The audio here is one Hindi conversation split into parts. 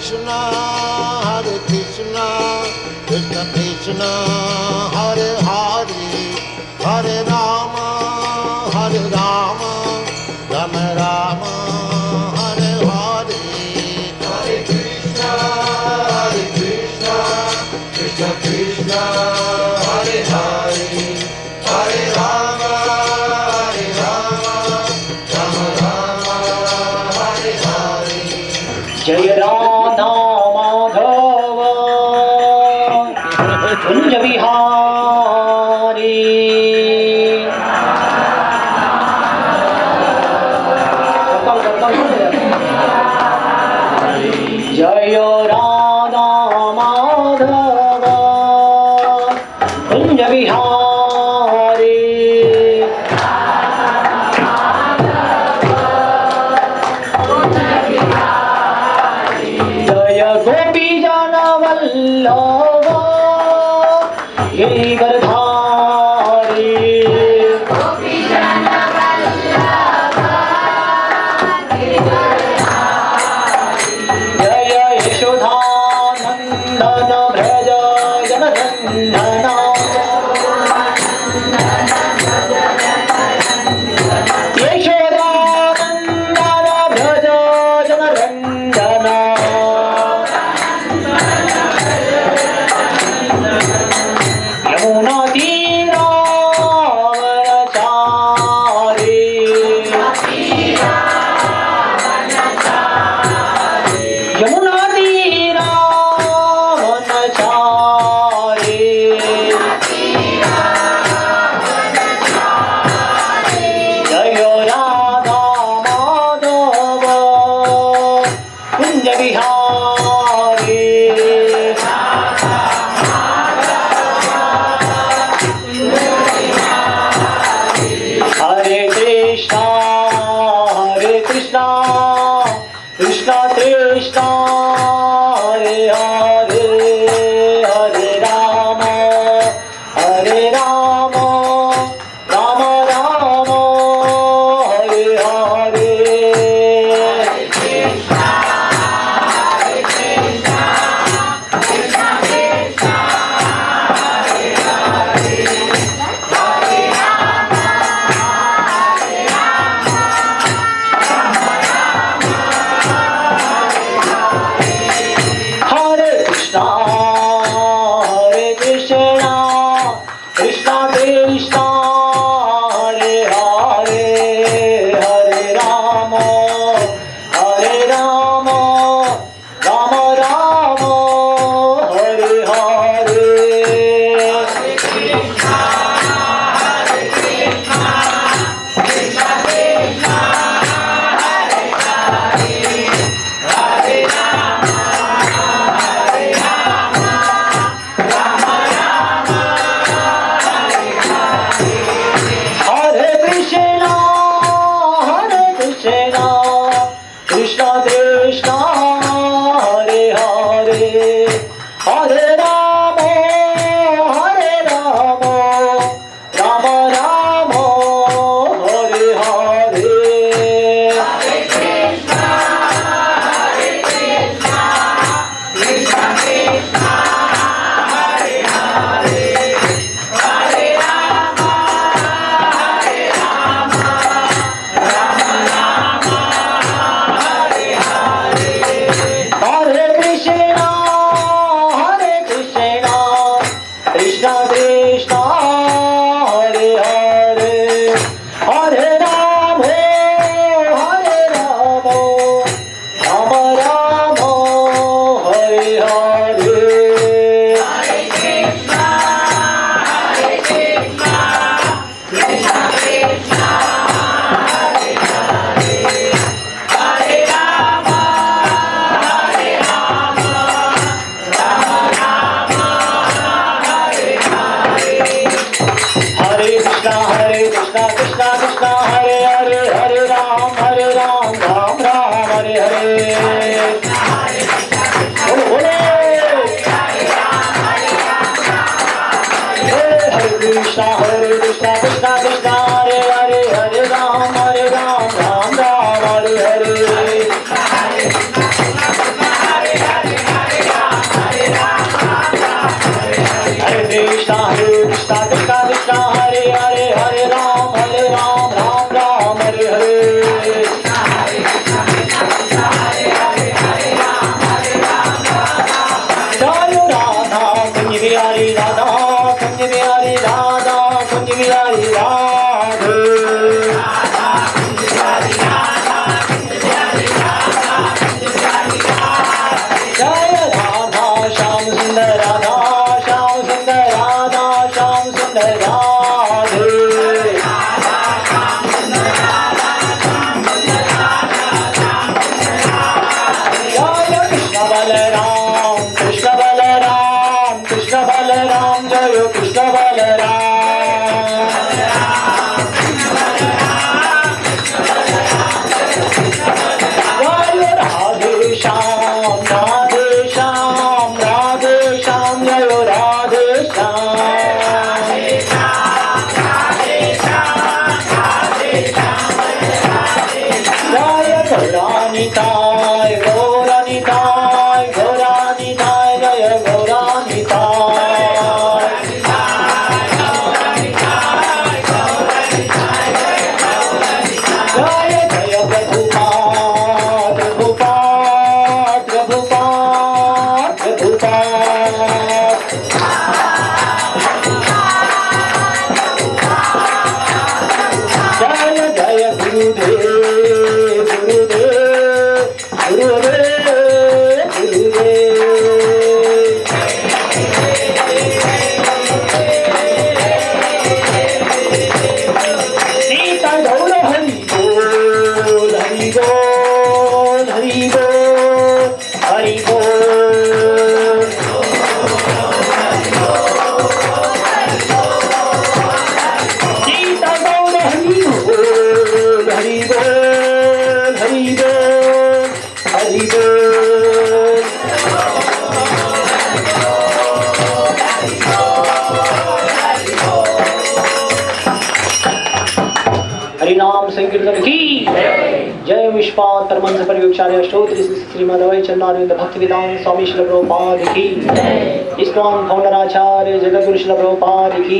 Krishna, Krishna Krishna, Hare Hare, Hare Rama, Rama Rama, Hare Hare. Hare Krishna, Krishna Krishna, Hare Hare, Hare Rama, Rama Rama, Hare Hare. जय राधा माधव कुंज बिहारी। जय राधा माधव कुंज बिहारी। जय गोपी जन वल्लभ गिरिवरधारी। जय यशोदानंदन भज जनरंजना। यशोदानंदन भज जनरंजना। यमुना तीरावनचारी। यमुना तीरावनचारी। जय Radha Madhav Kunj Bihari. Hare Krishna, Krishna Krishna, Hare Hare, Hare Rama, Rama Rama, Hare Hare. Hare Balram Krishna Balram Krishna Balram जय कृष्ण बलराम जय राधे श्याम राधे श्याम राधे श्याम जय राधे गौरानिताय गौरानिताय गौरानिताय जय गौरानिताय जय जय प्रभुपाद प्रभुपाद प्रभुपाद प्रभुपाद जय जय गुरुदेव हरिनाम संकीर्तन की जय विश्वात परमहंस परिवीक्षार्य स्तोत्र श्रीमद्वै चंद्रानंद भक्ति वेदांत स्वामी श्री प्रभुपाद की इस्कॉन फाउंडर आचार्य जगद्गुरु श्री प्रभुपाद की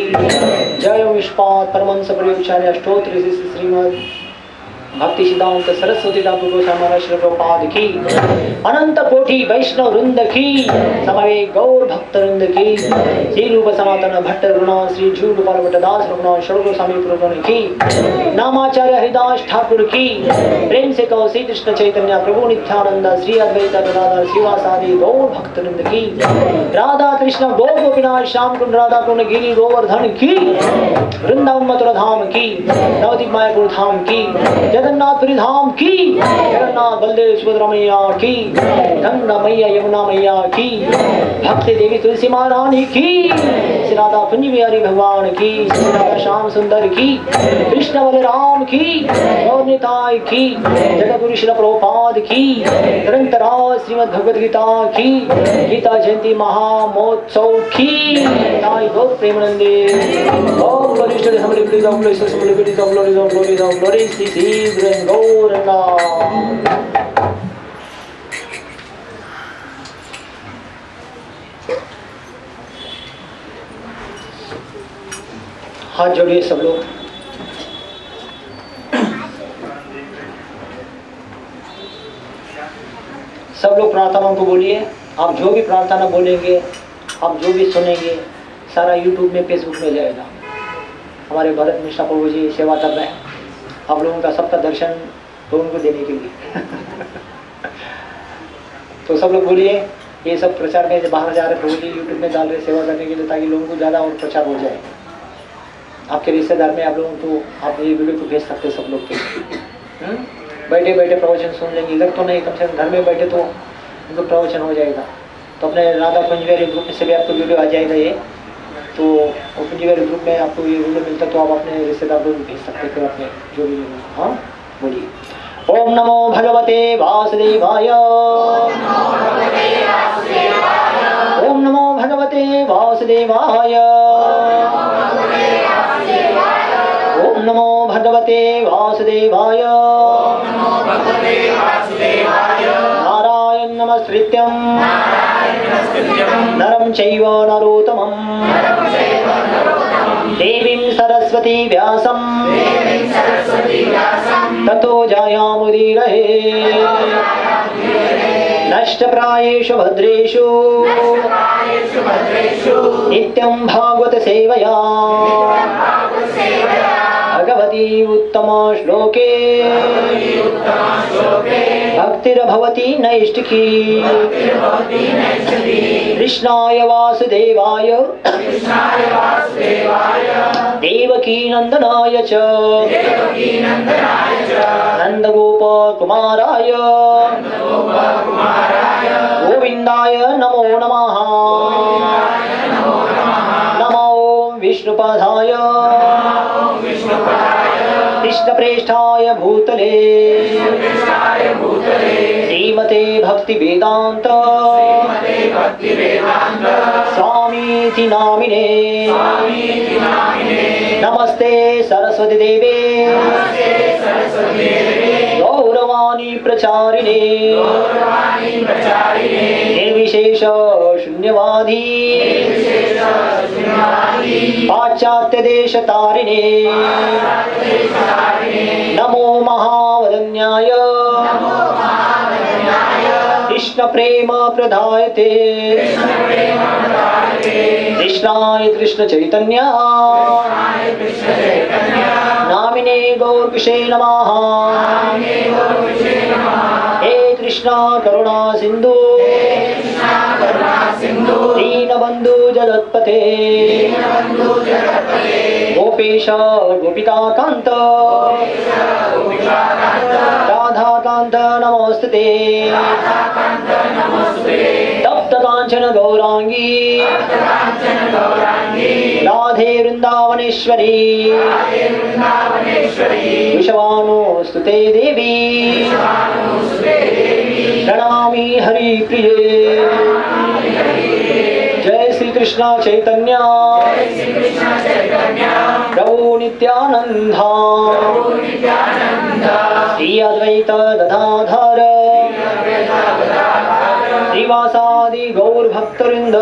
जय विश्वात परमहंस परिवीक्षार्य स्तोत्र श्रीमद् भक्ति सिद्धांत सरस्वती ठाकुर गोस्वामी महाराज श्री प्रभुपाद की अनंत कोटि वैष्णव वृंद की समवे गौर भक्त वृंद की श्री रूप सनातन भट्ट गुणा श्री जू गोपाल भट्टदास रघुनाथ शरण गोस्वामी प्रभु की नामाचार्य हरिदास ठाकुर की प्रेम से कहो श्री कृष्ण चैतन्य प्रभु नित्यानंद श्री अद्वैत गदाधर श्रीवासादि गौर भक्त वृंद की राधा कृष्ण गौ गोपीनाथ श्याम कुंड राधा कुंड गिरी गोवर्धन की वृंदावन मथुरा धाम की नवदीप मायापुर धाम की जगन्नाथपुरी धाम की जगन्नाथ बलदेव सुभद्रा मैया की गंगा मैया यमुना मैया की भक्ति देवी तुलसी महारानी की श्री राधा कुंज बिहारी भगवान की श्री राधा श्याम सुंदर की कृष्ण बलराम की गौरनिताय की जगद्गुरु श्री प्रभुपाद की ग्रंथराज श्रीमद् भगवद गीता की गीता जयंती महामहोत्सव की ताई गौर प्रेमानंदे ओम वरिष्ठ समलिप्ति ग्लोरी समलिप्ति ग्लोरी श्री गौरंगा हाथ जोड़िए सब लोग। सब लोग प्रार्थनाओं को बोलिए। आप जो भी प्रार्थना बोलेंगे, आप जो भी सुनेंगे, सारा यूट्यूब में फेसबुक में जाएगा। हमारे भरत मिश्रा प्रभु जी सेवा कर रहे हैं आप लोगों का सबका दर्शन तो उनको देने के लिए तो सब लोग बोलिए ये सब प्रचार में बाहर जा रहे प्रभु जी यूट्यूब में डाल रहे सेवा करने के लिए, ताकि लोगों को ज़्यादा और प्रचार हो जाए। आपके रिश्तेदार में आप लोगों को आप ये वीडियो को भेज सकते सब लोग के बैठे बैठे प्रवचन सुन लेंगे। इधर तो नहीं, कम से कम घर में बैठे तो उनको प्रवचन हो जाएगा। तो अपने राधा पंचवेरी ग्रुप से भी आपको वीडियो आ जाएगा ये, तो पंचवेरी ग्रुप में आपको ये वीडियो मिलता है, तो आप अपने रिश्तेदार को भेज सकते फिर अपने जो भी। हाँ बोलिए। ओम नमो भगवते वासुदेवाय। ओम नमो भगवते वासुदेवाय। ओम नमो भगवते वासुदेवाय। नारायण नमस्कृत्यं नरं चैव नरोत्तमं देवीं सरस्वती व्यासं ततो जायामुदीरये। नष्टप्रायेषु भद्रेषु नित्यं भागवत सेवया भगवती उत्तम श्लोके भक्तिर्भवति नैष्ठिकी। कृष्णाय वासुदेवाय देवकी नंदनाय च नंदगोप कुमाराय गोविंद विष्णुपादाय कृष्णप्रेष्ठाय भूतले श्रीमते भक्तिवेदान्त स्वामीति नामिने नमस्ते सरस्वती देवे गौरवाणी प्रचारिणे निर्विशेष शून्यवादी पाश्चात्य देश तारिणे नमो महावदन्याय कृष्ण प्रेम प्रदायते कृष्णाय कृष्ण चैतन्य नामिने गौरकिशे नमः। हे कृष्णा करुणा सिंधु दीनबंधु जगत्पते गोपेश गोपिकाकांत राधाकांत नमोस्तुते तप्त कांचन गौरांगी राधे वृंदावनेश्वरी विश्वानुस्तुते देवी प्रणमामि हरि प्रिये। जय श्री कृष्ण चैतन्य प्रभु नित्यानंद श्री अद्वैत गदाधर श्रीवासादि गौर भक्तवृंद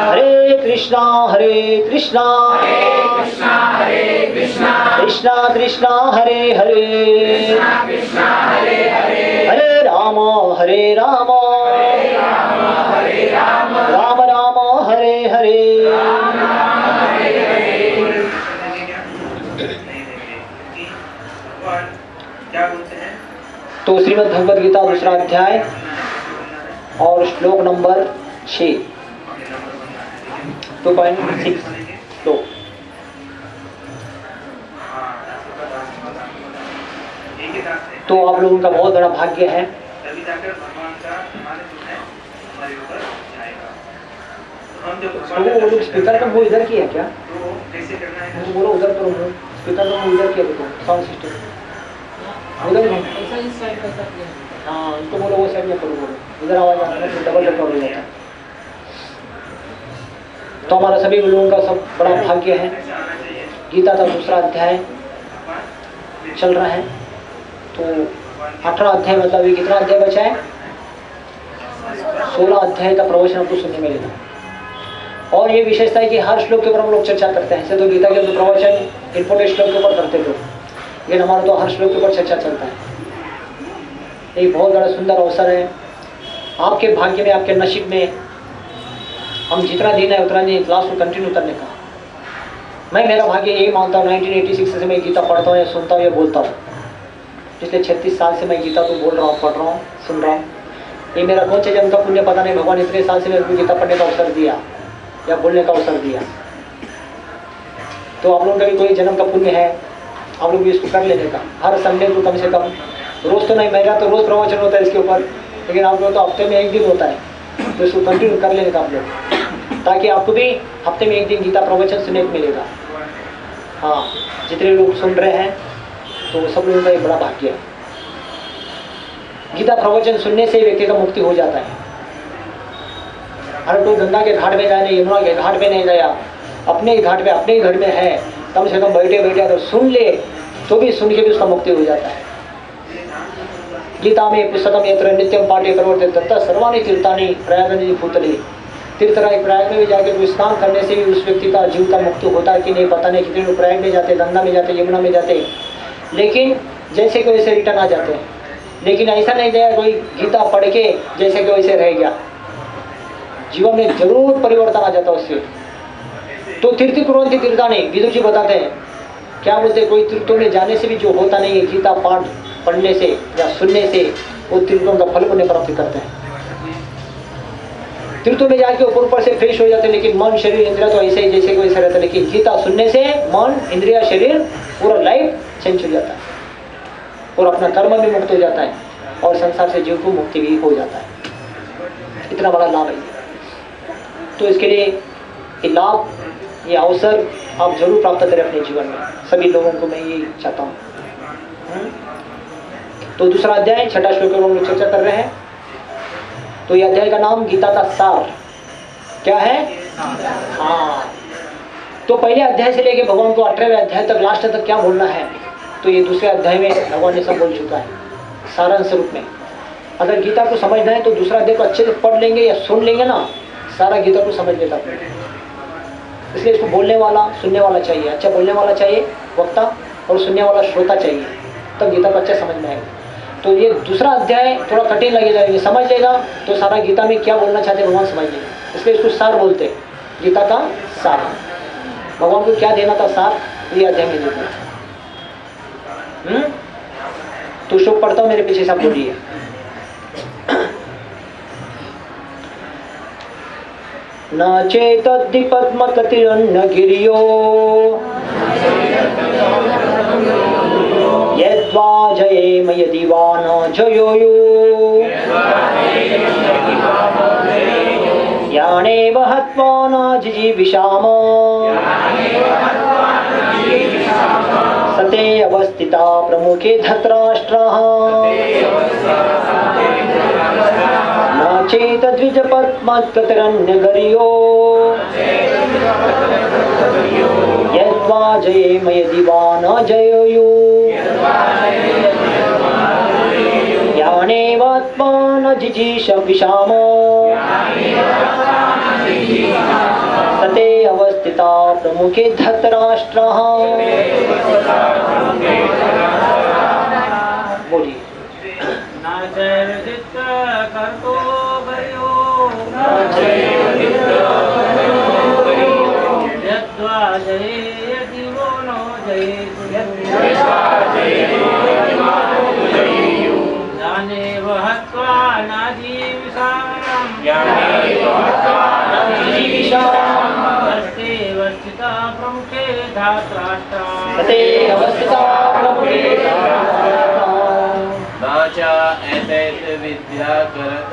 हरे कृष्णा कृष्णा कृष्णा हरे हरे हरे राम राम राम हरे हरे। तो श्रीमद् भगवद गीता दूसरा अध्याय और श्लोक नंबर 6 2.6 श्लोक। तो आप लोगों का बहुत बड़ा भाग्य है। तो स्पीकर का वो इधर किया क्या? बोलो उधर करो, स्पीकर का वो इधर किया देखो, साउंड सिस्टम उधर। हाँ तो बोलो वो साइड में करो, बोलो इधर आवाज आ रहा है, डबल रिकॉर्ड हो जाता है। तो हमारा सभी लोगों का सब बड़ा भाग्य है। गीता का दूसरा अध्याय चल रहा है। तो 18 अध्याय मतलब ये कितना अध्याय बचा है? 16 अध्याय का प्रवचन आपको सुनने मिलेगा। और ये विशेषता है कि हर श्लोक के ऊपर हम लोग चर्चा करते हैं। ऐसे तो गीता के जो प्रवचन इंपोर्टेंट श्लोक के ऊपर करते लोग, लेकिन हमारा तो हर श्लोक के ऊपर चर्चा चलता है। एक बहुत बड़ा सुंदर अवसर है। आपके भाग्य में, आपके नसीब में हम जितना दिन है उतना दिन क्लास को कंटिन्यू करने का। मैं मेरा भाग्य यही मानता हूँ। 1986 से मैं गीता पढ़ता हूँ या सुनता हूँ या बोलता हूँ। पिछले 36 साल से मैं गीता को बोल रहा हूँ, पढ़ रहा हूँ, सुन रहा हूँ। ये मेरा कौन से जन्म का पुण्य पता नहीं। भगवान इतने साल से मेरे को गीता पढ़ने का अवसर दिया या बोलने का अवसर दिया। तो आप लोगों का भी कोई जन्म का पुण्य है, आप लोग भी इसको कर लेने का। हर संडे को कम से कम, रोज़ तो नहीं, मेरा तो रोज़ प्रवचन होता है इसके ऊपर, लेकिन आप लोग तो हफ्ते में एक दिन होता है। तो इसको कंटिन्यू कर लेने का आप लोग, ताकि आपको भी हफ्ते में एक दिन गीता प्रवचन सुनने को मिलेगा। हाँ, जितने लोग सुन रहे हैं तो सब लोगों का एक बड़ा भाग्य है। गीता प्रवचन सुनने से व्यक्ति का मुक्ति हो जाता है। हर कोई गंगा के घाट में जाए नहीं, यमुना के घाट में नहीं गया, अपने ही घाट पे अपने ही घर में है, कम से कम बैठे बैठे अगर सुन ले तो भी सुन के भी उसका मुक्ति हो जाता है। गीता में पुस्तकम यत्र नित्यम पाठ्य प्रवर्ते तथा सर्वाणी तीर्थानि प्रयागराज भूतले। तीर्थराज प्रयाग में भी जाके स्नान करने से भी उस व्यक्ति का जीव का मुक्ति होता है कि नहीं पता नहीं। कितने लोग प्रयाग में जाते, गंगा में जाते, यमुना में जाते, लेकिन जैसे कि वैसे रिटर्न आ जाते हैं। लेकिन ऐसा नहीं गया कोई गीता पढ़ के जैसे कि वैसे रह गया, जीवन में जरूर परिवर्तन आ जाता उससे। तो तीर्थी कुर्वन्ति तीर्थानि, विदुर जी बताते हैं, क्या बोलते हैं, कोई तीर्थों में जाने से भी जो होता नहीं है, गीता पाठ पढ़ने से या सुनने से वो तीर्थों का फल पुण्य प्राप्त करते हैं। तीर्थों में जाके ऊपर से फ्रेश हो जाते हैं, लेकिन मन शरीर इंद्रिया तो ऐसे ही जैसे कोई ऐसा रहता है। लेकिन गीता सुनने से मन इंद्रिया शरीर पूरा लाइफ चेंज हो जाता है और अपना कर्म भी मुक्त हो जाता है और संसार से जीव को मुक्ति भी हो जाता है। इतना बड़ा लाभ है। तो इसके लिए ये लाभ, ये अवसर आप जरूर प्राप्त करें अपने जीवन में। सभी लोगों को मैं ये चाहता हूँ। तो दूसरा अध्याय 6 श्लोक में हम लोग चर्चा कर रहे हैं। तो ये अध्याय का नाम गीता का सार क्या है? हाँ, तो पहले अध्याय से लेके भगवान को 18वें अध्याय तक, लास्ट तक क्या बोलना है, तो ये दूसरे अध्याय में भगवान ने सब बोल चुका है सारांश रूप में। अगर गीता को समझना है तो दूसरा अध्याय को अच्छे से पढ़ लेंगे या सुन लेंगे ना, सारा गीता को समझ लेता है। इसलिए इसको बोलने वाला, सुनने वाला चाहिए, अच्छा बोलने वाला चाहिए वक्ता, और सुनने वाला श्रोता चाहिए, तब गीता को अच्छा समझ में आएगा। तो ये दूसरा अध्याय थोड़ा कठिन लगेगा, ये समझ लेगा तो सारा गीता में क्या बोलना चाहते हैं भगवान समझ लेगा। इसलिए इसको सार बोलते हैं, गीता का सार। भगवान को क्या देना था सार, ये अध्याय में देना। तो श्लोक पढ़ता हूँ, मेरे पीछे सब बोलिए। न चेतद्धि पद्मकतिरन्न गिरियो यद्वा जयेम यदि वा न जयोयो यानेव हत्वा न जिजीविषाम सते अवस्थिता प्रमुखे धृतराष्ट्रः न चेतद्विजपद्मकतिरन्यगर्यो यद्वा जयेम यदि वा न जयोयो यानेव हत्वा न जिजीविषाम सते अवस्थिता प्रमुखे धृतराष्ट्रः। बोलिए। विद्या करत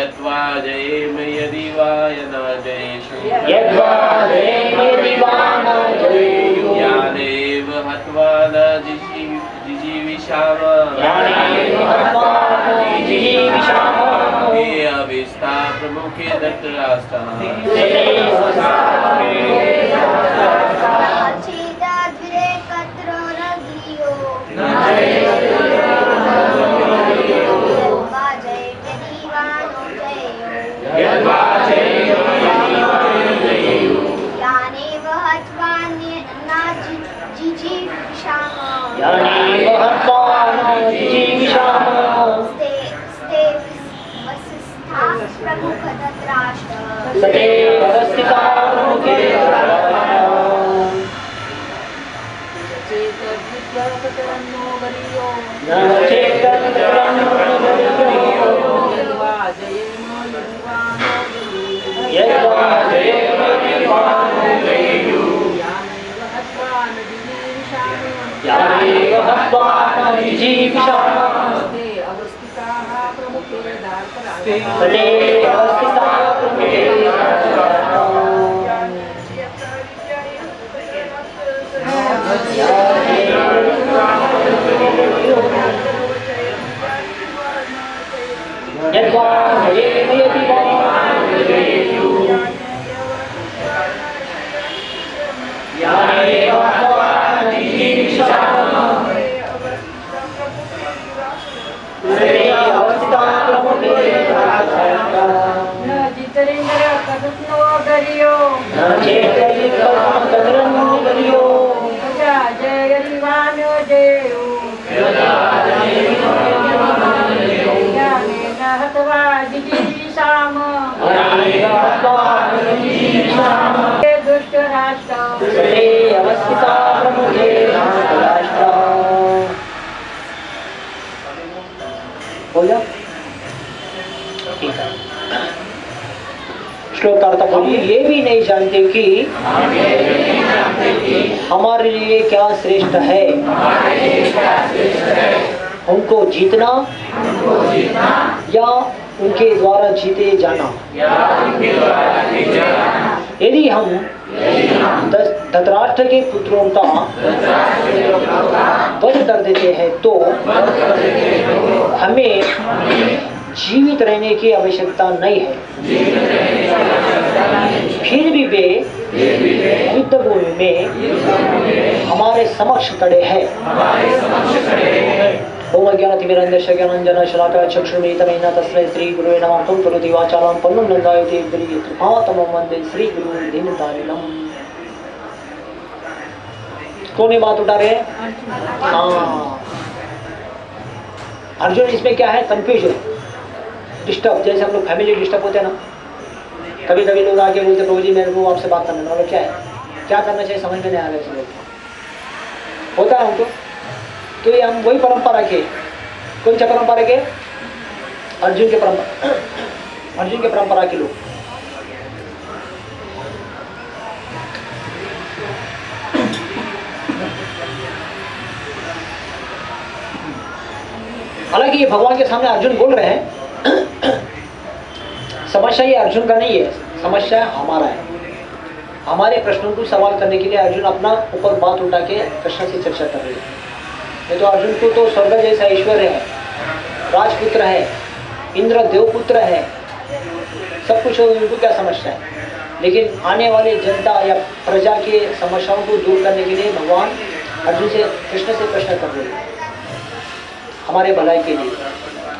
यद्वा जयेम यदि वा न जयेषु यानेव हत्वा न जिजीविषाम हे अविस्था प्रमुखे धृतराष्ट्रः। श्लोकार्थ बोलिए। ये भी नहीं जानते कि हमारे लिए क्या श्रेष्ठ है, उनको जीतना या उनके द्वारा जीते जाना। यदि हम धृतराष्ट्र के पुत्रों का वध कर देते हैं तो हमें जीवित रहने की आवश्यकता नहीं है। फिर भी वे युद्ध भूमि में हमारे समक्ष खड़े हैं। ओम अज्ञानतिमिरन्धस्य ज्ञानाञ्जनं शलाकया चक्षुर्मिलितमेन तस्मै श्रीगुरुवे नमः। तं करोति वाचालं पन्नं नन्दायते कृपातमं वन्दे श्रीगुरुं दीनदारिणम्। कौन ये बात उठा रहे हैं? हाँ, अर्जुन इसमें क्या है? Confusion, disturb. जैसे हम लोग फैमिली डिस्टर्ब होते हैं ना, कभी कभी लोग आके बोलते प्रभु जी मेरे को आपसे बात करना है, क्या है, क्या करना चाहिए समझ में नहीं आ रहा है, होता है हमको। तो ये हम वही परंपरा के, कौन सा परंपरा के? अर्जुन के परंपरा, अर्जुन के परंपरा के लोग। हालांकि ये भगवान के सामने अर्जुन बोल रहे हैं, समस्या ये अर्जुन का नहीं है, समस्या हमारा है। हमारे प्रश्नों को सवाल करने के लिए अर्जुन अपना ऊपर बात उठा के कृष्ण से चर्चा कर रहे हैं। नहीं तो अर्जुन को तो स्वर्ग जैसा ऐश्वर्य है, राजपुत्र है, इंद्र देवपुत्र है, सब कुछ है, उनको क्या समस्या है। लेकिन आने वाले जनता या प्रजा के समस्याओं को दूर करने के लिए भगवान अर्जुन से, कृष्ण से प्रश्न कर रहे हैं, हमारे भलाई के लिए,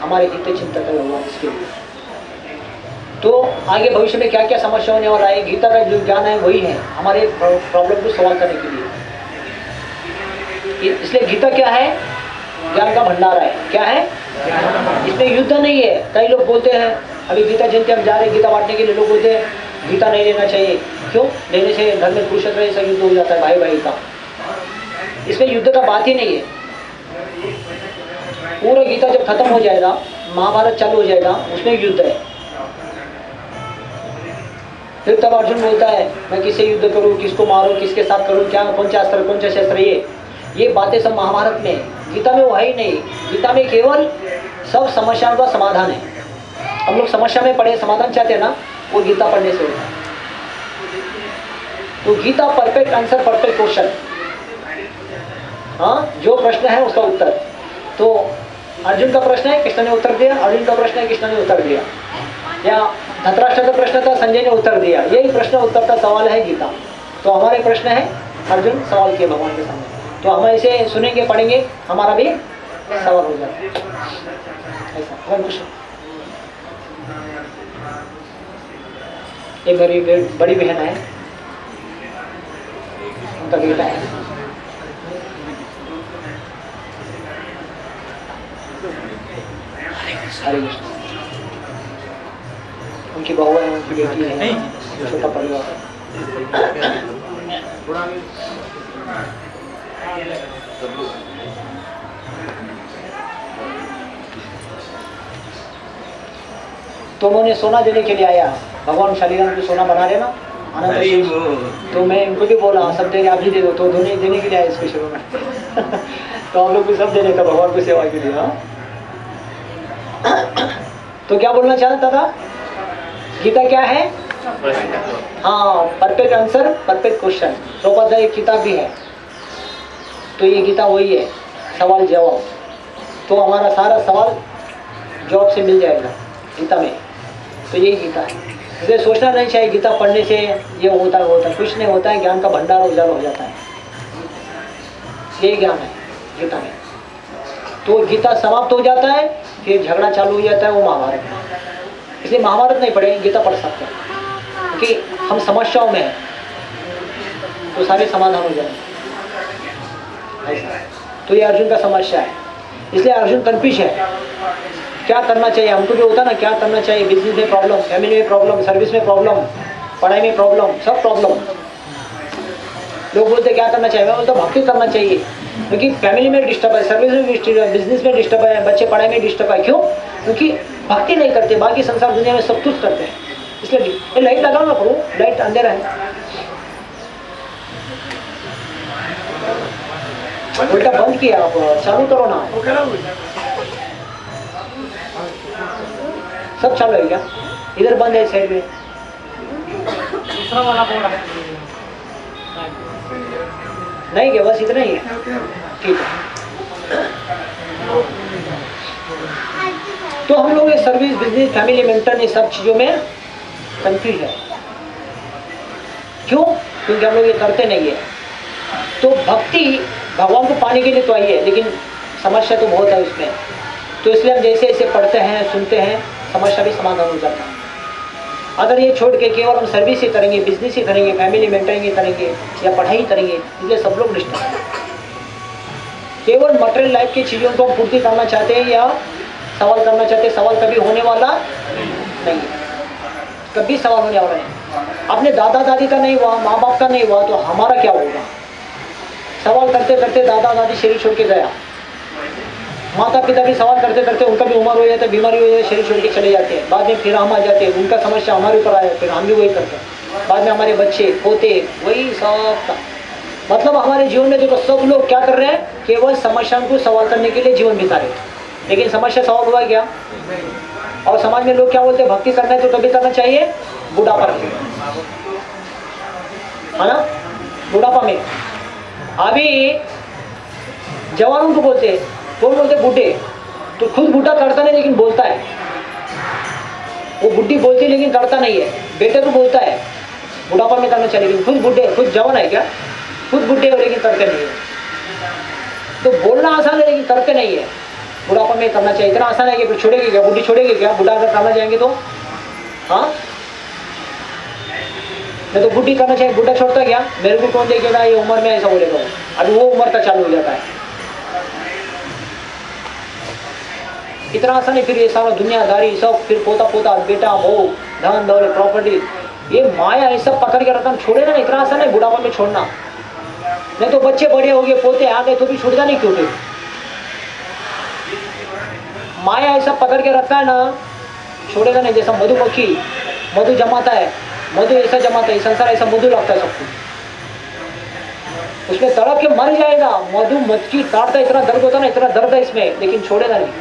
हमारे हित चिंतक है भगवान, इसके लिए। तो आगे भविष्य में क्या क्या समस्या होने वाला है, गीता का जो ज्ञान है वही है हमारे प्रॉब्लम को सॉल्व करने के लिए। इसलिए गीता क्या है? ज्ञान का भंडार है। क्या है? इसमें युद्ध नहीं है। कई लोग बोलते हैं, अभी गीता जयंती हम जा रहे गीता बांटने के लिए, लोग बोलते हैं गीता नहीं लेना चाहिए। क्यों? लेने से घर में कुरुक्षेत्र ऐसा युद्ध हो जाता है भाई भाई का। इसमें युद्ध का बात ही नहीं है। पूरा गीता जब खत्म हो जाएगा, महाभारत चालू हो जाएगा, उसमें युद्ध है। फिर तब अर्जुन बोलता है मैं किससे युद्ध करूं, किसको मारूं, किसके साथ करूं, क्या, कौन सा अस्त्र, कौन सा शस्त्र, ये बातें सब महाभारत में है। गीता में वो है ही नहीं। गीता में केवल सब समस्याओं का समाधान है। हम लोग समस्या में पड़े समाधान चाहते हैं ना, वो गीता पढ़ने से होता है। तो Gita perfect answer, perfect question. हाँ, जो प्रश्न है उसका उत्तर। तो अर्जुन का प्रश्न है, कृष्ण ने उत्तर दिया। अर्जुन का प्रश्न है, कृष्ण ने उत्तर दिया। या धृतराष्ट्र का प्रश्न था, संजय ने उत्तर दिया। यही प्रश्न उत्तर का सवाल है गीता। तो हमारे प्रश्न है, अर्जुन सवाल किए भगवान के सामने, तो हम इसे सुनेंगे, पढ़ेंगे, हमारा भी सवाल हो जाता है। ऐसा कुछ। ये मेरी बड़ी बहन है, उनका बेटा है। हरे कृष्ण। उनकी बहू है, उनकी बेटी है, छोटा परिवार है। तो उन्होंने सोना देने के लिए आया, भगवान शालीग्राम को सोना बना देना आनंद। तो मैं इनको भी बोला सब दे, आप भी दे दो। तो दोनों देने के लिए आए इसके शुरू में। तो हम लोग भी सब देने का भगवान को सेवा के लिए। तो क्या बोलना चाहता था? गीता क्या है? हाँ, perfect answer, perfect question. Prabhupada एक किताब भी है, तो ये गीता वही है, सवाल जवाब। तो हमारा सारा सवाल जवाब से मिल जाएगा गीता में। तो यही गीता है। इसलिए सोचना नहीं चाहिए गीता पढ़ने से ये होता है, होता है, कुछ नहीं होता है। ज्ञान का भंडार उजाला हो जाता है। यही ज्ञान है गीता में। तो गीता समाप्त हो जाता है, फिर झगड़ा चालू हो जाता है, वो महाभारत में। इसलिए महाभारत नहीं पढ़े, गीता पढ़ सकते हैं, क्योंकि हम समस्याओं में हैं, तो सारे समाधान हो जाएंगे। तो ये अर्जुन का समस्या है, इसलिए अर्जुन कंफ्यूज है, क्या करना चाहिए। हमको जो होता है ना, क्या करना चाहिए, बिजनेस में प्रॉब्लम, फैमिली में प्रॉब्लम, सर्विस में प्रॉब्लम, पढ़ाई में प्रॉब्लम, सब प्रॉब्लम। लोग बोलते क्या करना चाहिए, मैं बोलता भक्ति करना चाहिए, क्योंकि फैमिली में डिस्टर्ब है, सर्विस में डिस्टर्ब है, बिजनेस में डिस्टर्ब है, बच्चे पढ़ाई में डिस्टर्ब है। क्यों? क्योंकि भक्ति नहीं करते, बाकी संसार दुनिया में सब कुछ करते हैं। इसलिए ये लाइट लगाओ ना, प्रभु लाइट अंधेरा है, उल्टा बंद किया, आप चालू करो ना। सब चालू है क्या? इधर बंद है साइड में, दूसरा वाला बोर्ड है नहीं क्या? बस इतना ही है, ठीक है। तो हम लोग ये सर्विस, बिजनेस, फैमिली मेंटेन, ये सब चीज़ों में कंफ्यूज है। क्यों? क्योंकि हम लोग ये करते नहीं है। तो भक्ति भगवान को पाने के लिए तो आई है, लेकिन समस्या तो बहुत है उसमें। तो इसलिए हम जैसे जैसे पढ़ते हैं, सुनते हैं, समस्या भी समाधान हो जाता है। अगर ये छोड़ के केवल हम सर्विस ही करेंगे, बिजनेस ही करेंगे, फैमिली मेंटेन ही करेंगे या पढ़ाई करेंगे, इसलिए सब लोग डिस्टर्ब हैं। केवल मटेरियल लाइफ की चीज़ों को हम पूर्ति करना चाहते हैं या सवाल करना चाहते हैं, सवाल कभी होने वाला नहीं है, कभी सवाल होने वाला नहीं। अपने दादा दादी का नहीं हुआ, माँ बाप का नहीं हुआ, तो हमारा क्या होगा? सवाल करते करते दादा दादी शरीर छोड़ के गया, माता पिता भी सवाल करते करते उनका भी उम्र हो जाता है, बीमारी हो जाती है, शरीर छोड़ के चले जाते हैं। बाद में फिर हम आ जाते हैं, उनका समस्या हमारे ऊपर आया, फिर हम भी वही करते हैं। बाद में हमारे बच्चे पोते वही सब का मतलब हमारे जीवन में देखो, सब लोग क्या कर रहे हैं? केवल समस्या को सवाल करने के लिए जीवन बिता रहे हैं, लेकिन समस्या सवाल हुआ क्या? और समाज में लोग क्या बोलते हैं? भक्ति करना है तो कभी करना चाहिए बुढ़ापा में, है ना? बुढ़ापा में। अभी जवानों को बोलते हैं, कौन बोलते? बूढ़े। तो खुद बूढ़ा करता नहीं लेकिन बोलता है, वो बुढ़ी बोलती लेकिन करता नहीं है। बेटे को बोलता है बुढ़ापा में करना चाहिए, लेकिन खुद बूढ़े, खुद जवान है क्या? खुद बूढ़े हो लेकिन करते नहीं है। तो बोलना आसान है लेकिन करते नहीं है। बुढ़ापा में करना चाहिए, इतना आसान है कि फिर छोड़ेगी क्या? बुढ़ी छोड़ेगी क्या? बुढ़ा अगर करना चाहेंगे तो हाँ, नहीं तो बुढ़ी करना चाहिए। बुढ़ा छोड़ता क्या? मेरे को कौन देखेगा, ये उम्र में ऐसा बोलेगा। अभी वो उम्र तक चालू हो जाता है, इतना आसान है। फिर ये सारा दुनियादारी सब, फिर पोता पोता, बेटा, बहू, धन दौलत, प्रॉपर्टी, ये माया, ये सब पकड़ के रखना, छोड़ेगा ना। इतना आसान है बुढ़ापा में छोड़ना। नहीं तो बच्चे बड़े हो गए, पोते आ गए, तो भी छूटता नहीं। क्यों? माया ऐसा पकड़ के रखता है ना, छोड़ेगा नहीं। जैसा मधुमक्खी मधु जमाता है, मधु ऐसा जमाता है, संसार ऐसा मधु लगता है सबको, उसमें तड़प के मर जाएगा। मधु मक्खी काटता है, इतना दर्द होता है ना, इतना दर्द है इसमें, लेकिन छोड़ेगा नहीं।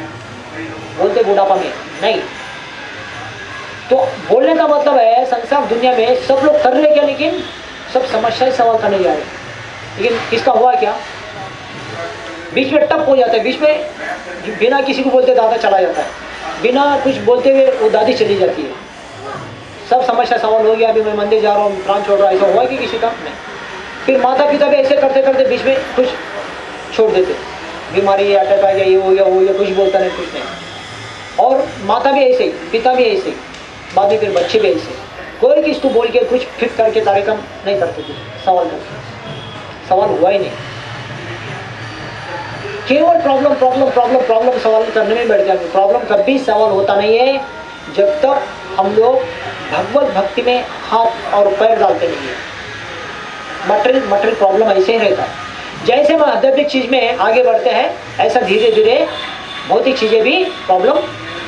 बोलते बुढ़ापा में नहीं। तो बोलने का मतलब है संसार दुनिया में सब लोग कर रहे क्या, लेकिन सब समस्या सवाल करने जा रहे। लेकिन किसका हुआ क्या? बीच में टप हो जाता है, बीच में बिना किसी को बोलते दादा चला जाता है, बिना कुछ बोलते हुए वो दादी चली जाती है। सब समस्या सवाल हो गया, अभी मैं मंदिर जा रहा हूँ, प्राण छोड़ रहा हूँ, ऐसा हुआ कि किसी का नहीं। फिर माता पिता भी ऐसे करते करते बीच में कुछ छोड़ देते, बीमारी अटैक आ गया, ये हो गया, वो हो गया, कुछ बोलता नहीं, कुछ नहीं। और माता भी ऐसे ही, पिता भी ऐसे ही, बाद में फिर बच्चे भी ऐसे। कोई किसको बोल के कुछ फिट करके कार्यक्रम नहीं करते थे, सवाल करते, सवाल हुआ ही नहीं। केवल प्रॉब्लम प्रॉब्लम प्रॉब्लम प्रॉब्लम सवाल करने में बैठ जाएंगे। प्रॉब्लम कभी सवाल होता नहीं है जब तक हम लोग भगवत भक्ति में हाथ और पैर डालते नहीं है। मटेरियल प्रॉब्लम ऐसे ही रहता है। जैसे हम आध्यात्मिक चीज में आगे बढ़ते हैं, ऐसा धीरे धीरे भौतिक चीजें भी प्रॉब्लम